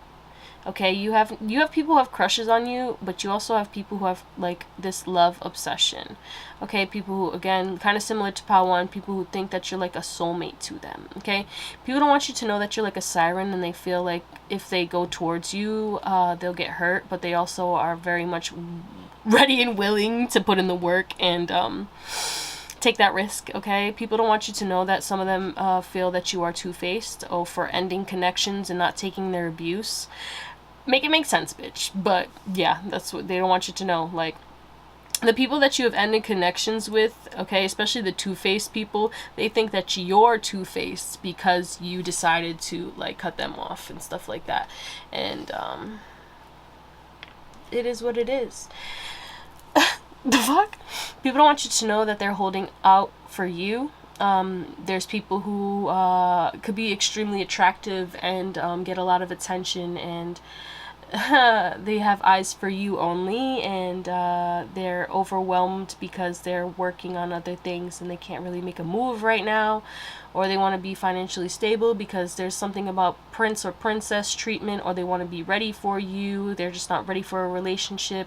Okay, you have people who have crushes on you, but you also have people who have like this love obsession. Okay, people who, again, kind of similar to Power 1, people who think that you're like a soulmate to them. Okay, people don't want you to know that you're like a siren, and they feel like if they go towards you, they'll get hurt, but they also are very much ready and willing to put in the work and take that risk. Okay, people don't want you to know that some of them feel that you are two-faced, for ending connections and not taking their abuse. Make it make sense, bitch. But yeah, that's what they don't want you to know. Like, the people that you have ended connections with, okay, especially the two-faced people, they think that you're two-faced because you decided to like cut them off and stuff like that. And it is what it is. The fuck? People don't want you to know that they're holding out for you. There's people who could be extremely attractive and get a lot of attention, and they have eyes for you only, and they're overwhelmed because they're working on other things and they can't really make a move right now, or they want to be financially stable because there's something about prince or princess treatment, or they want to be ready for you. They're just not ready for a relationship,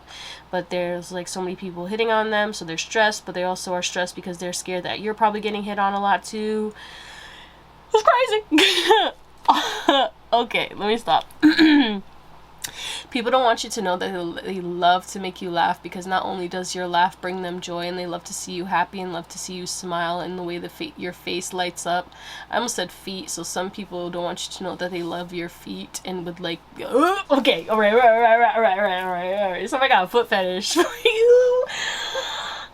but there's like so many people hitting on them, so they're stressed, but they also are stressed because they're scared that you're probably getting hit on a lot too. It's crazy. Okay, let me stop. People don't want you to know that they love to make you laugh, because not only does your laugh bring them joy, and they love to see you happy and love to see you smile, and the way your face lights up. I almost said feet, so some people don't want you to know that they love your feet and would like, okay, all right. So I got a foot fetish for you.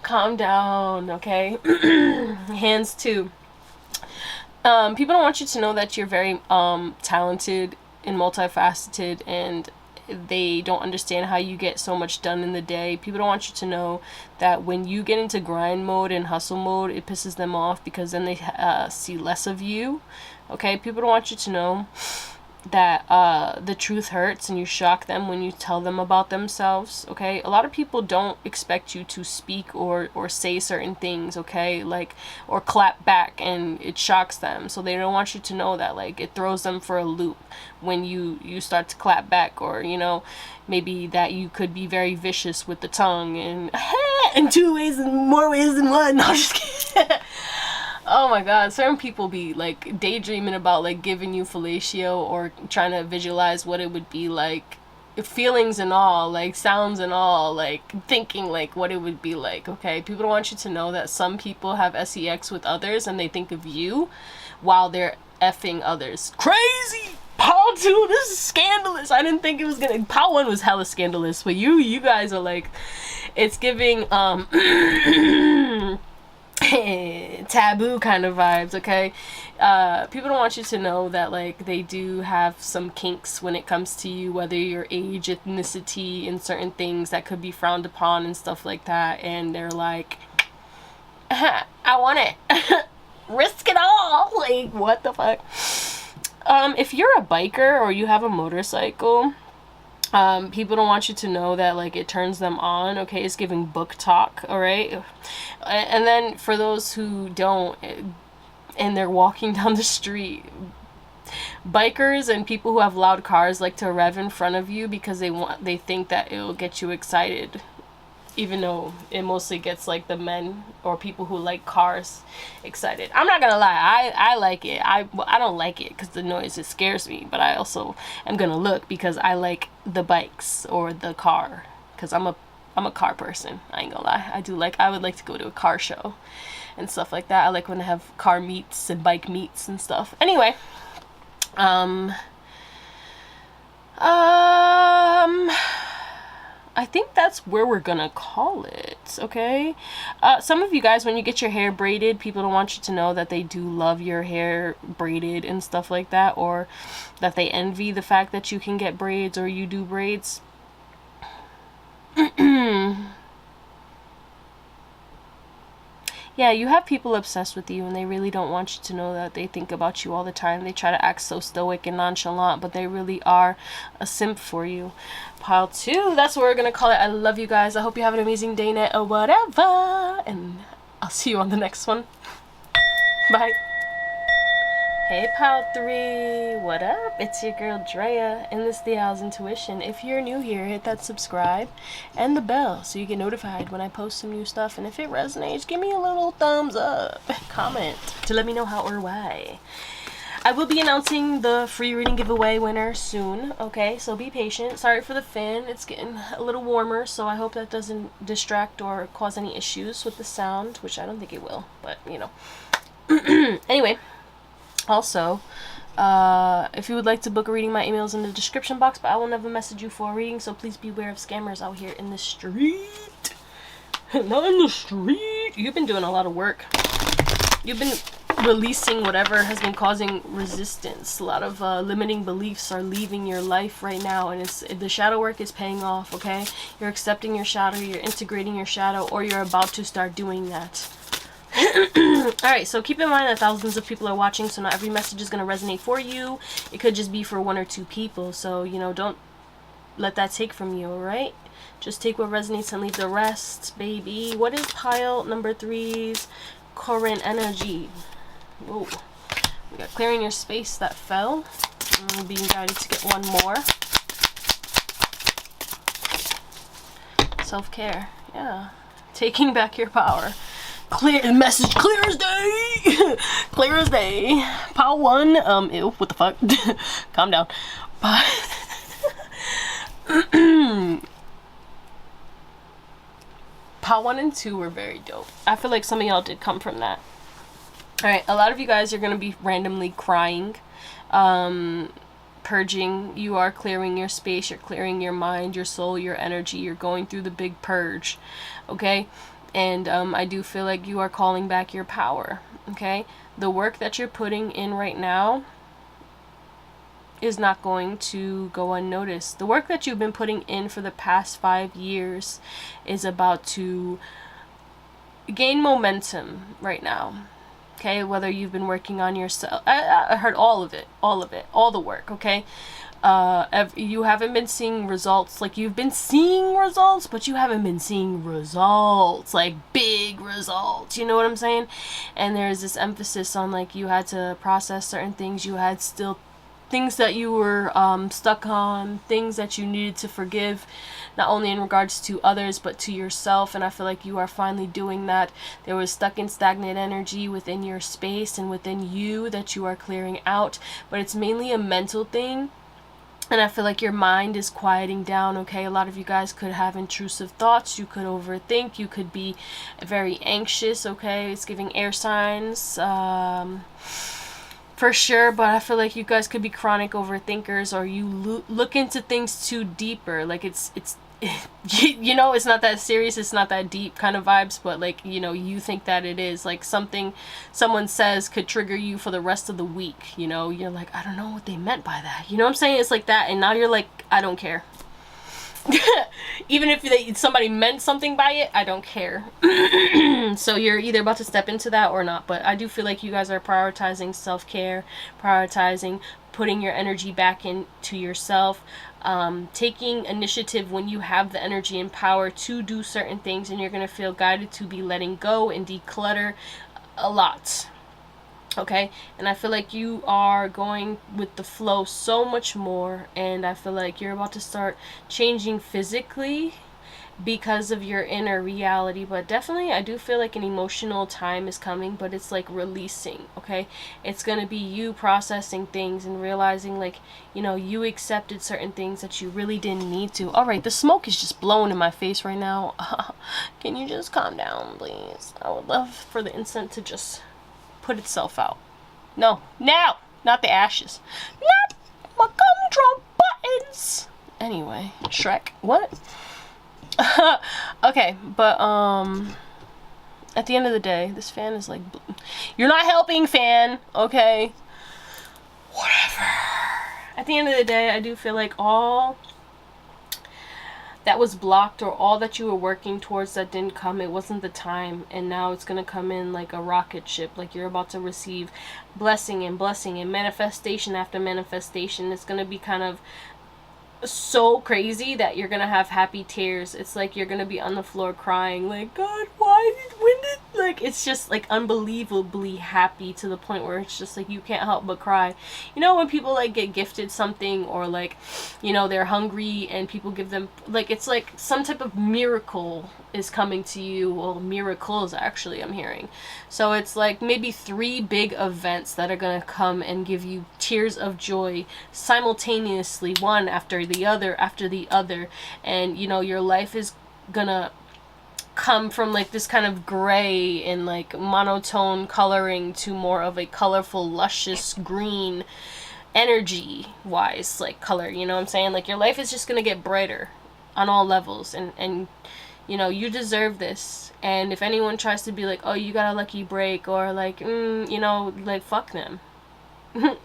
Calm down, okay? Hands too. People don't want you to know that you're very talented and multifaceted, and they don't understand how you get so much done in the day. People don't want you to know that when you get into grind mode and hustle mode, it pisses them off, because then they see less of you. Okay, people don't want you to know that the truth hurts, and you shock them when you tell them about themselves. Okay, a lot of people don't expect you to speak or say certain things, okay, like, or clap back, and it shocks them, so they don't want you to know that. Like, it throws them for a loop when you start to clap back, or you know, maybe that you could be very vicious with the tongue, and in 2 ways and more ways than one. No, I'm just kidding. Oh my god, certain people be like daydreaming about like giving you fellatio, or trying to visualize what it would be like, feelings and all, like sounds and all, like thinking like what it would be like. Okay, people don't want you to know that some people have sex with others and they think of you while they're effing others. Crazy! Power 2, this is scandalous. I didn't think it was gonna. Power 1 was hella scandalous, but you guys are like, it's giving taboo kind of vibes. Okay, people don't want you to know that like they do have some kinks when it comes to you, whether your age, ethnicity, and certain things that could be frowned upon and stuff like that, and they're like, I want it. Risk it all. Like, what the fuck? If you're a biker or you have a motorcycle, people don't want you to know that, like, it turns them on, okay? It's giving book talk, all right? And then for those who don't, and they're walking down the street, bikers and people who have loud cars like to rev in front of you because they think that it'll get you excited, even though it mostly gets, like, the men or people who like cars excited. I'm not gonna lie, I like it. I don't like it because the noise, it scares me, but I also am gonna look because I like the bikes or the car, because I'm a car person. I ain't gonna lie. I would like to go to a car show and stuff like that. I like when they have car meets and bike meets and stuff. Anyway, I think that's where we're gonna call it, okay? Some of you guys, when you get your hair braided, people don't want you to know that they do love your hair braided and stuff like that, or that they envy the fact that you can get braids or you do braids. Yeah, you have people obsessed with you and they really don't want you to know that they think about you all the time. They try to act so stoic and nonchalant, but they really are a simp for you. Pile 2, that's what we're gonna call it. I love you guys. I hope you have an amazing day, night, or whatever. And I'll see you on the next one. Bye. Hey Pile 3, what up? It's your girl Drea, and this is Theowlsintuition. If you're new here, hit that subscribe and the bell so you get notified when I post some new stuff. And if it resonates, give me a little thumbs up. Comment to let me know how or why. I will be announcing the free reading giveaway winner soon, okay? So be patient. Sorry for the fan. It's getting a little warmer, so I hope that doesn't distract or cause any issues with the sound, which I don't think it will, but you know. Anyway. Also, if you would like to book a reading, my email is in the description box, but I will never message you for a reading, so please beware of scammers out here in the street. Not in the street. You've been doing a lot of work. You've been releasing whatever has been causing resistance. A lot of limiting beliefs are leaving your life right now, and the shadow work is paying off, okay? You're accepting your shadow, you're integrating your shadow, or you're about to start doing that. Alright, so keep in mind that thousands of people are watching, so not every message is going to resonate for you. It could just be for 1 or 2 people, so, you know, don't let that take from you, alright? Just take what resonates and leave the rest, baby. What is pile number 3's current energy? Whoa. We got clearing your space that fell. I'm being guided to get one more. Self-care, yeah. Taking back your power. Clear message, clear as day. Clear as day. Pile 1, ew, what the fuck? Calm down. Pile 1 and 2 were very dope. I feel like some of y'all did come from that. Alright, a lot of you guys are gonna be randomly crying. Purging. You are clearing your space, you're clearing your mind, your soul, your energy. You're going through the big purge. Okay? And I do feel like you are calling back your power, okay? The work that you're putting in right now is not going to go unnoticed. The work that you've been putting in for the past 5 years is about to gain momentum right now, okay? Whether you've been working on yourself, I heard all of it, all the work, okay? You haven't been seeing results. Like, you've been seeing results, but you haven't been seeing results, like big results, you know what I'm saying? And there's this emphasis on, like, you had to process certain things, you had still things that you were stuck on, things that you needed to forgive, not only in regards to others but to yourself. And I feel like you are finally doing that. There was stuck and stagnant energy within your space and within you that you are clearing out, but it's mainly a mental thing. And I feel like your mind is quieting down, okay? A lot of you guys could have intrusive thoughts. You could overthink. You could be very anxious, okay? It's giving air signs, for sure. But I feel like you guys could be chronic overthinkers, or you look into things too deeper. Like, it's you know, it's not that serious, it's not that deep kind of vibes, but, like, you know, you think that it is. Like, something someone says could trigger you for the rest of the week, you know? You're like, I don't know what they meant by that, you know what I'm saying? It's like that, and now you're like, I don't care. Even if somebody meant something by it, I don't care. So you're either about to step into that or not. But I do feel like you guys are prioritizing self-care, prioritizing putting your energy back into yourself, taking initiative when you have the energy and power to do certain things, and you're going to feel guided to be letting go and declutter a lot. Okay, and I feel like you are going with the flow so much more, and I feel like you're about to start changing physically because of your inner reality. But definitely I do feel like an emotional time is coming, but it's like releasing. Okay, it's gonna be you processing things and realizing, like, you know, you accepted certain things that you really didn't need to. All right, the smoke is just blowing in my face right now. Can you just calm down, please? I would love for the incense to just put itself out. No, now, not the ashes, not my gumdrop buttons. Anyway, Shrek, what? Okay, but at the end of the day, this fan is like, you're not helping, fan. Okay, whatever. At the end of the day, I do feel like all that was blocked, or all that you were working towards that didn't come, it wasn't the time, and now it's going to come in like a rocket ship. Like, you're about to receive blessing and blessing and manifestation after manifestation. It's going to be kind of so crazy that you're gonna have happy tears. It's like you're gonna be on the floor crying, like, God, like, it's just like unbelievably happy, to the point where it's just like you can't help but cry. You know, when people like get gifted something, or like, you know, they're hungry and people give them, like, it's like some type of miracle is coming to you. Well, miracles, actually, I'm hearing. So it's like maybe 3 big events that are gonna come and give you tears of joy simultaneously, one after the other after the other. And, you know, your life is gonna come from like this kind of gray and like monotone coloring to more of a colorful, luscious green, energy wise, like, color. You know what I'm saying? Like, your life is just gonna get brighter on all levels, and you know, you deserve this. And if anyone tries to be like, oh, you got a lucky break, or like, you know, like, fuck them.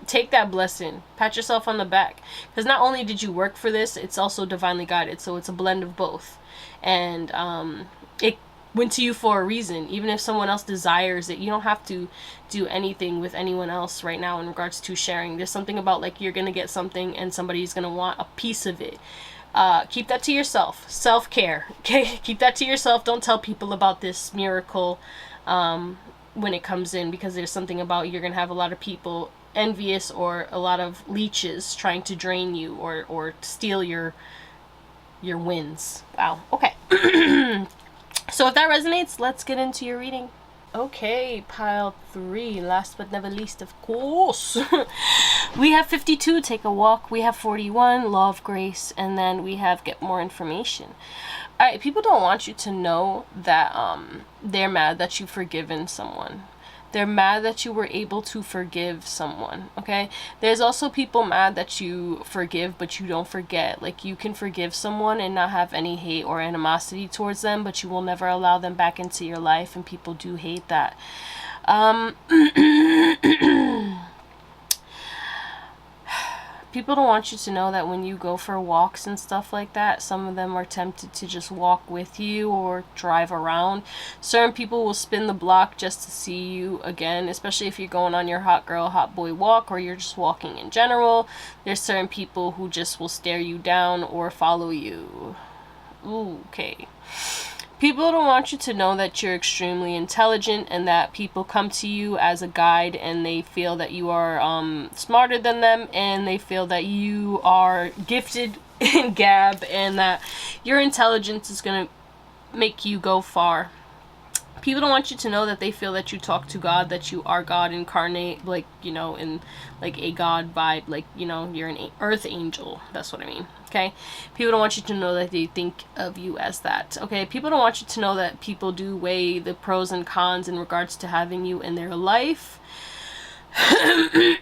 Take that blessing, pat yourself on the back, because not only did you work for this, it's also divinely guided. So it's a blend of both, and it went to you for a reason. Even if someone else desires it, you don't have to do anything with anyone else right now in regards to sharing. There's something about, like, you're gonna get something and somebody's gonna want a piece of it. Keep that to yourself. Self-care. Okay, keep that to yourself. Don't tell people about this miracle when it comes in, because there's something about, you're gonna have a lot of people envious, or a lot of leeches trying to drain you, or steal your wins. Wow. Okay. So if that resonates, let's get into your reading. Okay, pile 3, last but never least, of course. We have 52, take a walk. We have 41, law of grace. And then we have get more information. Alright, people don't want you to know that they're mad that you've forgiven someone. They're mad that you were able to forgive someone, okay? There's also people mad that you forgive, but you don't forget. Like, you can forgive someone and not have any hate or animosity towards them, but you will never allow them back into your life, and people do hate that. People don't want you to know that when you go for walks and stuff like that, some of them are tempted to just walk with you or drive around. Certain people will spin the block just to see you again, especially if you're going on your hot girl, hot boy walk, or you're just walking in general. There's certain people who just will stare you down or follow you. Ooh, okay. People don't want you to know that you're extremely intelligent, and that people come to you as a guide, and they feel that you are smarter than them, and they feel that you are gifted in gab, and that your intelligence is going to make you go far. People don't want you to know that they feel that you talk to God, that you are God incarnate, like, you know, in like a God vibe, like, you know, you're an earth angel. That's what I mean. Okay, people don't want you to know that they think of you as that. Okay, people don't want you to know that people do weigh the pros and cons in regards to having you in their life.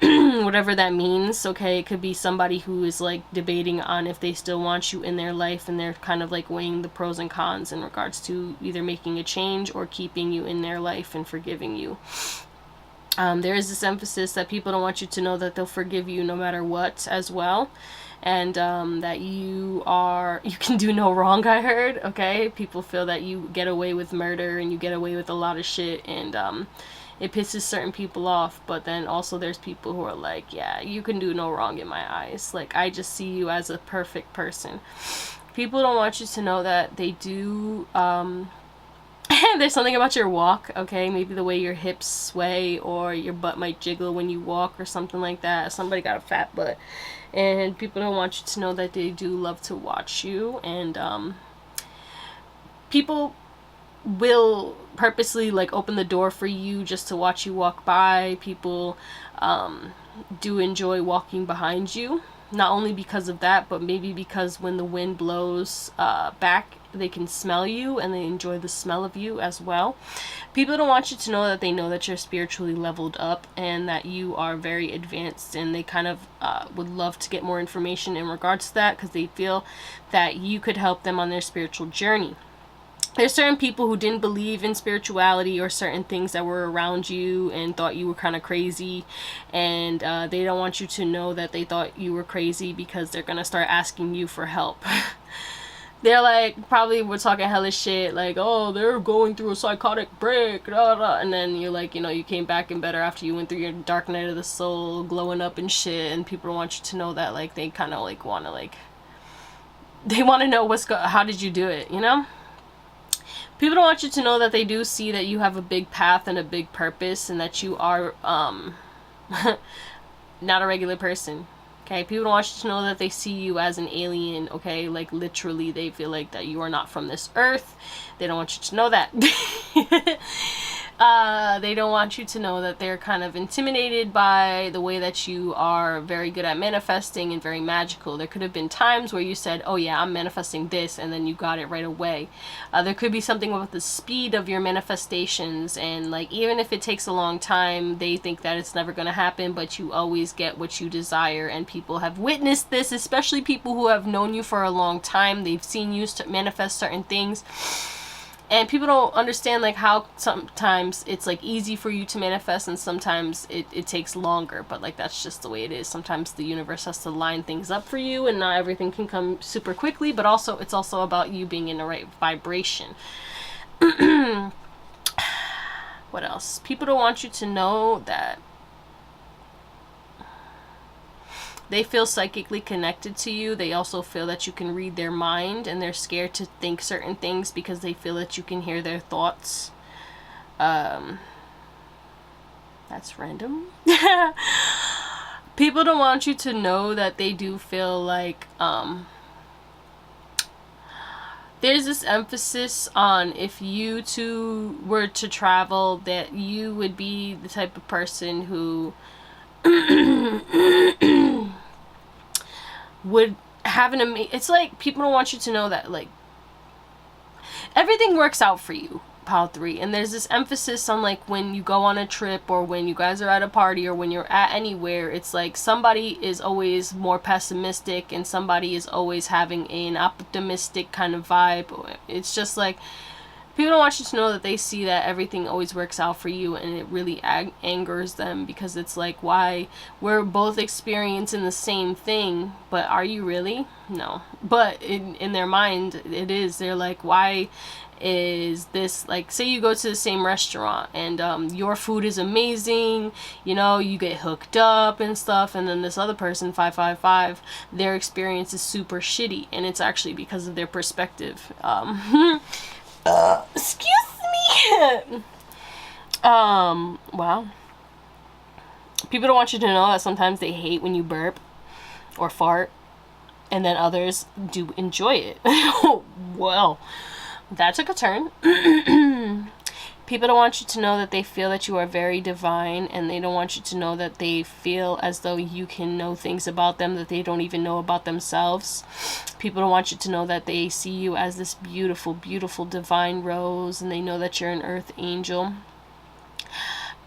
Whatever that means. Okay, it could be somebody who is like debating on if they still want you in their life, and they're kind of like weighing the pros and cons in regards to either making a change or keeping you in their life and forgiving you. There is this emphasis that people don't want you to know that they'll forgive you no matter what as well. And that you can do no wrong, I heard, okay? People feel that you get away with murder and you get away with a lot of shit, and it pisses certain people off. But then also there's people who are like, yeah, you can do no wrong in my eyes. Like, I just see you as a perfect person. People don't want you to know that they do, there's something about your walk, okay? Maybe the way your hips sway or your butt might jiggle when you walk or something like that. Somebody got a fat butt. And people don't want you to know that they do love to watch you. And people will purposely like open the door for you just to watch you walk by. People do enjoy walking behind you. Not only because of that, but maybe because when the wind blows back, they can smell you and they enjoy the smell of you as well. People don't want you to know that you're spiritually leveled up and that you are very advanced, and they kind of would love to get more information in regards to that because they feel that you could help them on their spiritual journey. There's certain people who didn't believe in spirituality or certain things that were around you and thought you were kind of crazy, and they don't want you to know that they thought you were crazy because they're gonna start asking you for help. They're like, probably were talking hellish shit, like, oh, they're going through a psychotic break, blah, blah. And then you're like, you came back in better after you went through your dark night of the soul, glowing up and shit, and people want you to know that, like, they kind of, like, want to, like, they want to know how did you do it, People don't want you to know that they do see that you have a big path and a big purpose, and that you are, not a regular person. Okay, people don't want you to know that they see you as an alien, okay? Like, literally, they feel like that you are not from this earth. They don't want you to know that. They don't want you to know that they're kind of intimidated by the way that you are very good at manifesting and very magical. There could have been times where you said, oh yeah, I'm manifesting this, and then you got it right away. There could be something with the speed of your manifestations, and like, even if it takes a long time, they think that it's never going to happen, but you always get what you desire. And people have witnessed this, especially people who have known you for a long time. They've seen you manifest certain things. And people don't understand, like, how sometimes it's, like, easy for you to manifest and sometimes it takes longer. But, like, that's just the way it is. Sometimes the universe has to line things up for you and not everything can come super quickly. But also, it's also about you being in the right vibration. What else? People don't want you to know that they feel psychically connected to you. They also feel that you can read their mind, and they're scared to think certain things because they feel that you can hear their thoughts. That's random. People don't want you to know that they do feel like there's this emphasis on, if you two were to travel, that you would be the type of person who would have it's like, people don't want you to know that, like, everything works out for you, pile 3. And there's this emphasis on, like, when you go on a trip or when you guys are at a party or when you're at anywhere, it's like somebody is always more pessimistic and somebody is always having an optimistic kind of vibe. It's just like, people don't want you to know that they see that everything always works out for you, and it really angers them because it's like, why? We're both experiencing the same thing, but are you really? No. But in their mind, it is. They're like, why is this, like, say you go to the same restaurant and your food is amazing, you get hooked up and stuff, and then this other person, 555, their experience is super shitty, and it's actually because of their perspective. Excuse me. Wow. People don't want you to know that sometimes they hate when you burp or fart, and then others do enjoy it. Well, that took a turn. People don't want you to know that they feel that you are very divine, and they don't want you to know that they feel as though you can know things about them that they don't even know about themselves. People don't want you to know that they see you as this beautiful, beautiful divine rose, and they know that you're an earth angel.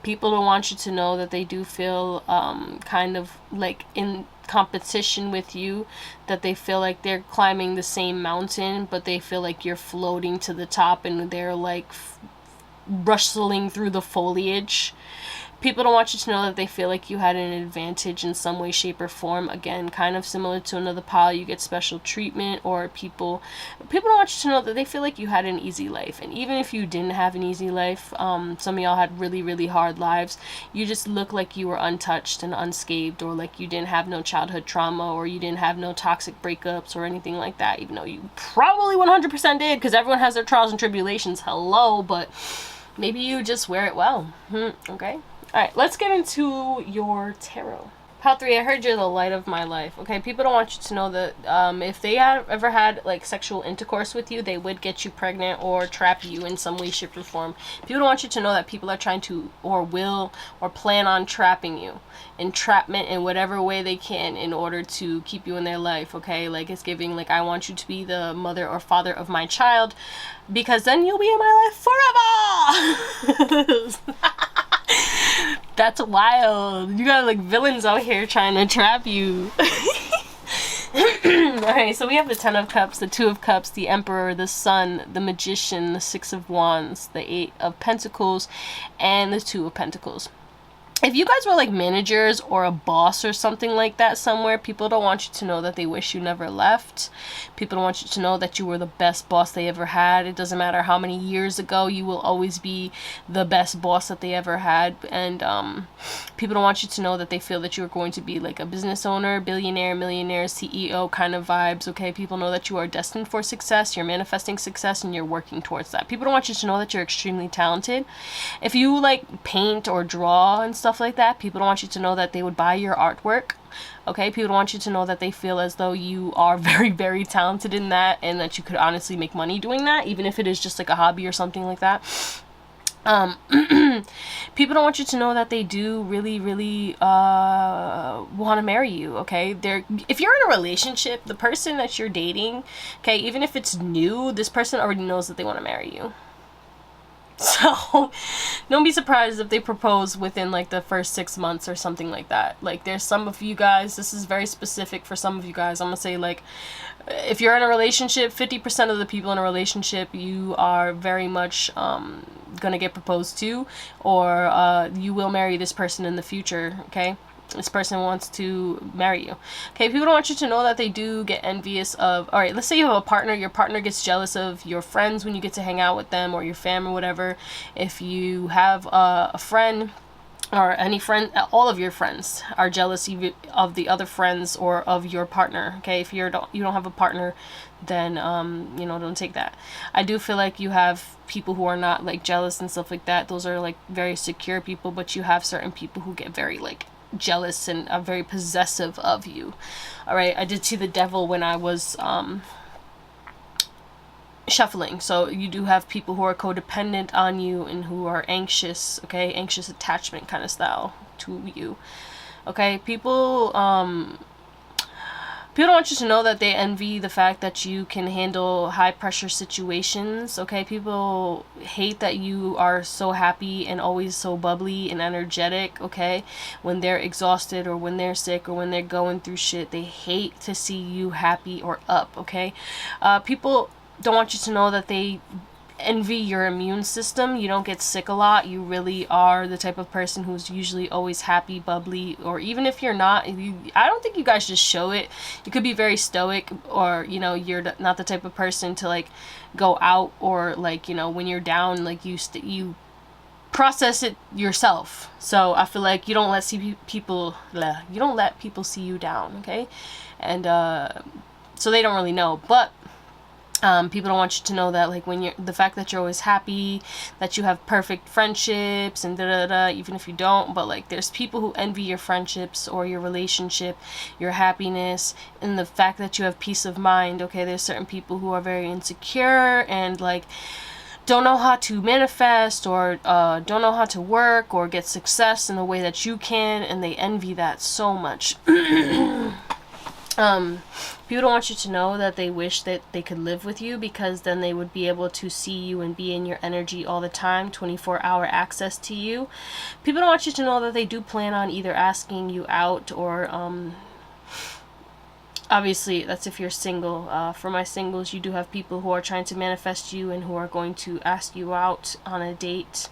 People don't want you to know that they do feel kind of like in competition with you, that they feel like they're climbing the same mountain, but they feel like you're floating to the top and they're like rustling through the foliage. People don't want you to know that they feel like you had an advantage in some way, shape, or form. Again, kind of similar to another pile, you get special treatment, or people don't want you to know that they feel like you had an easy life. And even if you didn't have an easy life, some of y'all had really, really hard lives, you just look like you were untouched and unscathed, or like you didn't have no childhood trauma, or you didn't have no toxic breakups or anything like that, even though you probably 100% did, because everyone has their trials and tribulations. Hello. But maybe you just wear it well. Okay. Alright, let's get into your tarot. Pile 3, I heard you're the light of my life. Okay, people don't want you to know that if they have ever had like sexual intercourse with you, they would get you pregnant or trap you in some way, shape, or form. People don't want you to know that people are trying to, or will, or plan on trapping you. Entrapment in whatever way they can in order to keep you in their life, okay? Like, it's giving, like, I want you to be the mother or father of my child, because then you'll be in my life forever! That's wild. You got like villains out here trying to trap you. Okay, so we have the 10 of Cups, the 2 of Cups, the Emperor, the Sun, the Magician, the 6 of Wands, the 8 of Pentacles, and the 2 of Pentacles. If you guys were like managers or a boss or something like that somewhere, people don't want you to know that they wish you never left. People don't want you to know that you were the best boss they ever had. It doesn't matter how many years ago, you will always be the best boss that they ever had. And people don't want you to know that they feel that you're going to be like a business owner, billionaire, millionaire, CEO kind of vibes, okay? People know that you are destined for success, you're manifesting success, and you're working towards that. People don't want you to know that you're extremely talented. If you like paint or draw and stuff like that, people don't want you to know that they would buy your artwork. Okay, people don't want you to know that they feel as though you are very, very talented in that, and that you could honestly make money doing that, even if it is just like a hobby or something like that. People don't want you to know that they do really, really want to marry you. Okay, if you're in a relationship, the person that you're dating, okay, even if it's new, this person already knows that they want to marry you. So don't be surprised if they propose within like the first 6 months or something like that. Like, there's some of you guys, this is very specific for some of you guys. I'm gonna say, like, if you're in a relationship, 50% of the people in a relationship, you are very much gonna get proposed to, or you will marry this person in the future. Okay, this person wants to marry you. Okay, people don't want you to know that they do get envious of, all right, let's say you have a partner, your partner gets jealous of your friends when you get to hang out with them, or your fam or whatever. If you have a friend, or any friend, all of your friends are jealous of the other friends or of your partner. Okay, if you don't have a partner, then you know, don't take that. I do feel like you have people who are not like jealous and stuff like that. Those are like very secure people, but you have certain people who get very like jealous and are very possessive of you. All right, I did see the devil when I was shuffling. So you do have people who are codependent on you and who are anxious, okay, anxious attachment kind of style to you. Okay, people don't want you to know that they envy the fact that you can handle high pressure situations. Okay, people hate that you are so happy and always so bubbly and energetic. Okay, when they're exhausted or when they're sick or when they're going through shit, they hate to see you happy or up. Okay, people don't want you to know that they envy your immune system. You don't get sick a lot. You really are the type of person who's usually always happy, bubbly, or even if you're not, I don't think you guys just show it. You could be very stoic, or, you know, you're not the type of person to like go out, or like, you know, when you're down, like you process it yourself. So I feel like you don't let people see you down, okay? And so they don't really know. But people don't want you to know that, like, when the fact that you're always happy, that you have perfect friendships and even if you don't, but like, there's people who envy your friendships or your relationship, your happiness, and the fact that you have peace of mind. Okay, there's certain people who are very insecure and like don't know how to manifest, or don't know how to work or get success in the way that you can, and they envy that so much. People don't want you to know that they wish that they could live with you, because then they would be able to see you and be in your energy all the time, 24-hour access to you. People don't want you to know that they do plan on either asking you out, or obviously that's if you're single. For my singles, you do have people who are trying to manifest you and who are going to ask you out on a date.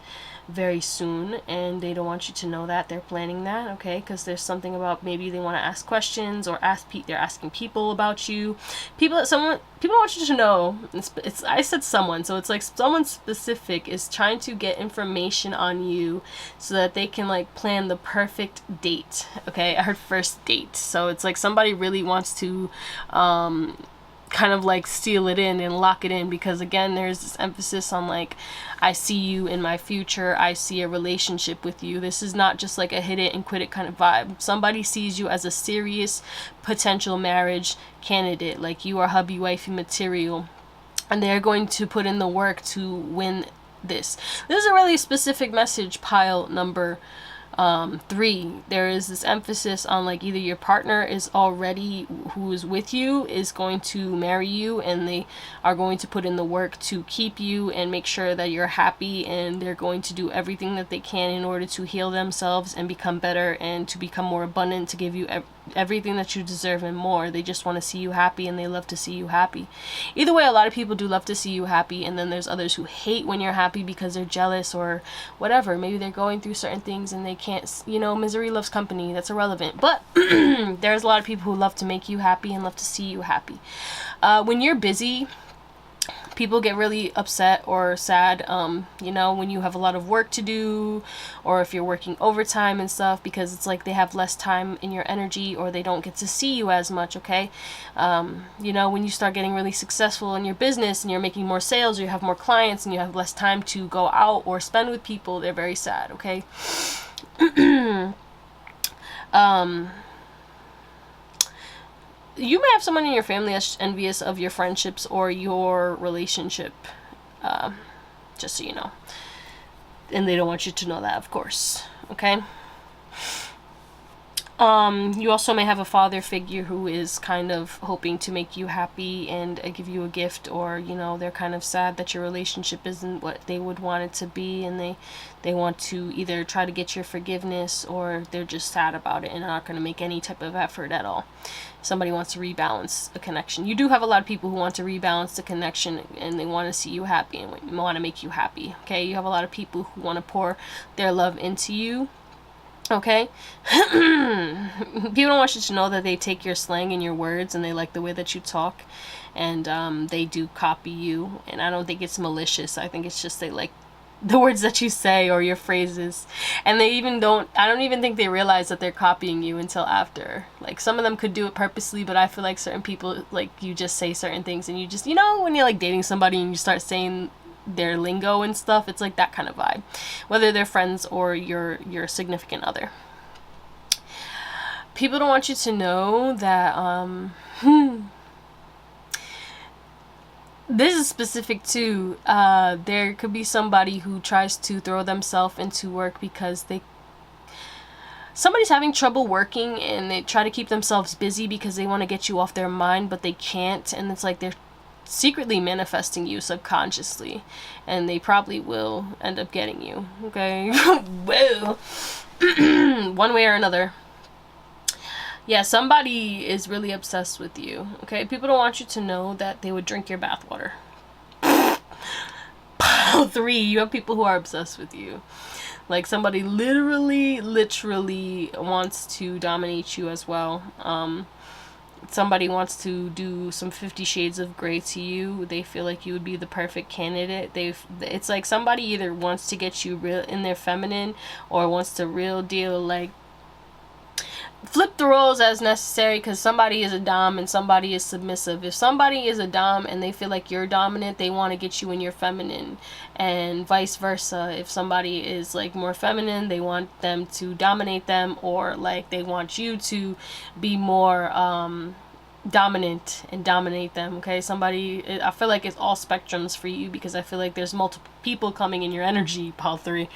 very soon, and they don't want you to know that they're planning that, okay? Because there's something about maybe they want to ask questions, or they're asking people about you. People want you to know. It's I said someone, so it's like someone specific is trying to get information on you so that they can like plan the perfect date. Okay, I heard first date, so it's like somebody really wants to kind of like seal it in and lock it in, because again, there's this emphasis on like, I see you in my future, I see a relationship with you. This is not just like a hit it and quit it kind of vibe. Somebody sees you as a serious potential marriage candidate, like you are hubby wifey material, and they're going to put in the work to win this. This is a really specific message, pile number 3. There is this emphasis on like either your partner is already, who is with you, is going to marry you, and they are going to put in the work to keep you and make sure that you're happy, and they're going to do everything that they can in order to heal themselves and become better and to become more abundant, to give you everything that you deserve and more. They just want to see you happy, and they love to see you happy. Either way, a lot of people do love to see you happy, and then there's others who hate when you're happy because they're jealous or whatever. Maybe they're going through certain things and they can't, you know, misery loves company. That's irrelevant. But there's a lot of people who love to make you happy and love to see you happy. When you're busy, people get really upset or sad, you know, when you have a lot of work to do, or if you're working overtime and stuff, because it's like they have less time in your energy, or they don't get to see you as much, okay? You know, when you start getting really successful in your business and you're making more sales, or you have more clients and you have less time to go out or spend with people, they're very sad, okay? You may have someone in your family that's envious of your friendships or your relationship, just so you know. And they don't want you to know that, of course, okay? You also may have a father figure who is kind of hoping to make you happy and give you a gift, or, you know, they're kind of sad that your relationship isn't what they would want it to be, and they want to either try to get your forgiveness, or they're just sad about it and are not going to make any type of effort at all. Somebody wants to rebalance a connection. You do have a lot of people who want to rebalance the connection, and they want to see you happy and want to make you happy, okay? You have a lot of people who want to pour their love into you, okay? People don't want you to know that they take your slang and your words, and they like the way that you talk, and they do copy you. And I don't think it's malicious. I think it's just they like the words that you say or your phrases, and I don't even think they realize that they're copying you until after. Like, some of them could do it purposely, but I feel like certain people, like, you just say certain things, and you just, you know, when you're like dating somebody and you start saying their lingo and stuff, it's like that kind of vibe, whether they're friends or your significant other. People don't want you to know that this is specific too. There could be somebody who tries to throw themselves into work because somebody's having trouble working, and they try to keep themselves busy because they want to get you off their mind, but they can't. And it's like they're secretly manifesting you subconsciously, and they probably will end up getting you, okay? Well, one way or another. Yeah, somebody is really obsessed with you, okay? People don't want you to know that they would drink your bathwater. Pile 3, you have people who are obsessed with you. Like, somebody literally wants to dominate you as well. Somebody wants to do some 50 Shades of Grey to you. They feel like you would be the perfect candidate. It's like somebody either wants to get you real in their feminine, or wants to real deal, like, flip the roles as necessary, because somebody is a dom and somebody is submissive. If somebody is a dom and they feel like you're dominant, they want to get you in your feminine, and vice versa. If somebody is like more feminine, they want them to dominate them, or like they want you to be more dominant and dominate them, okay? I feel like it's all spectrums for you, because I feel like there's multiple people coming in your energy, pile 3.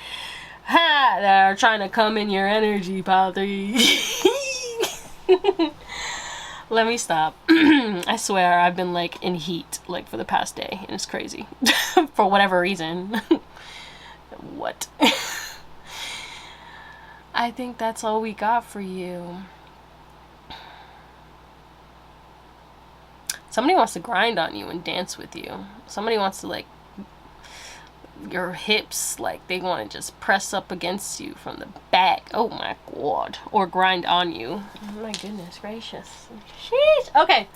That are trying to come in your energy, pile 3. Let me stop. I swear I've been like in heat like for the past day, and it's crazy. For whatever reason. What? I think that's all we got for you. Somebody wants to grind on you and dance with you. Somebody wants to like your hips, like they want to just press up against you from the back. Oh my god. Or grind on you. Oh my goodness gracious. Sheesh. Okay.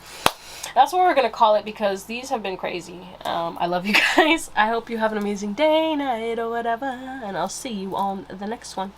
That's what we're gonna call it, because these have been crazy. I love you guys. I hope you have an amazing day, night, or whatever, and I'll see you on the next one.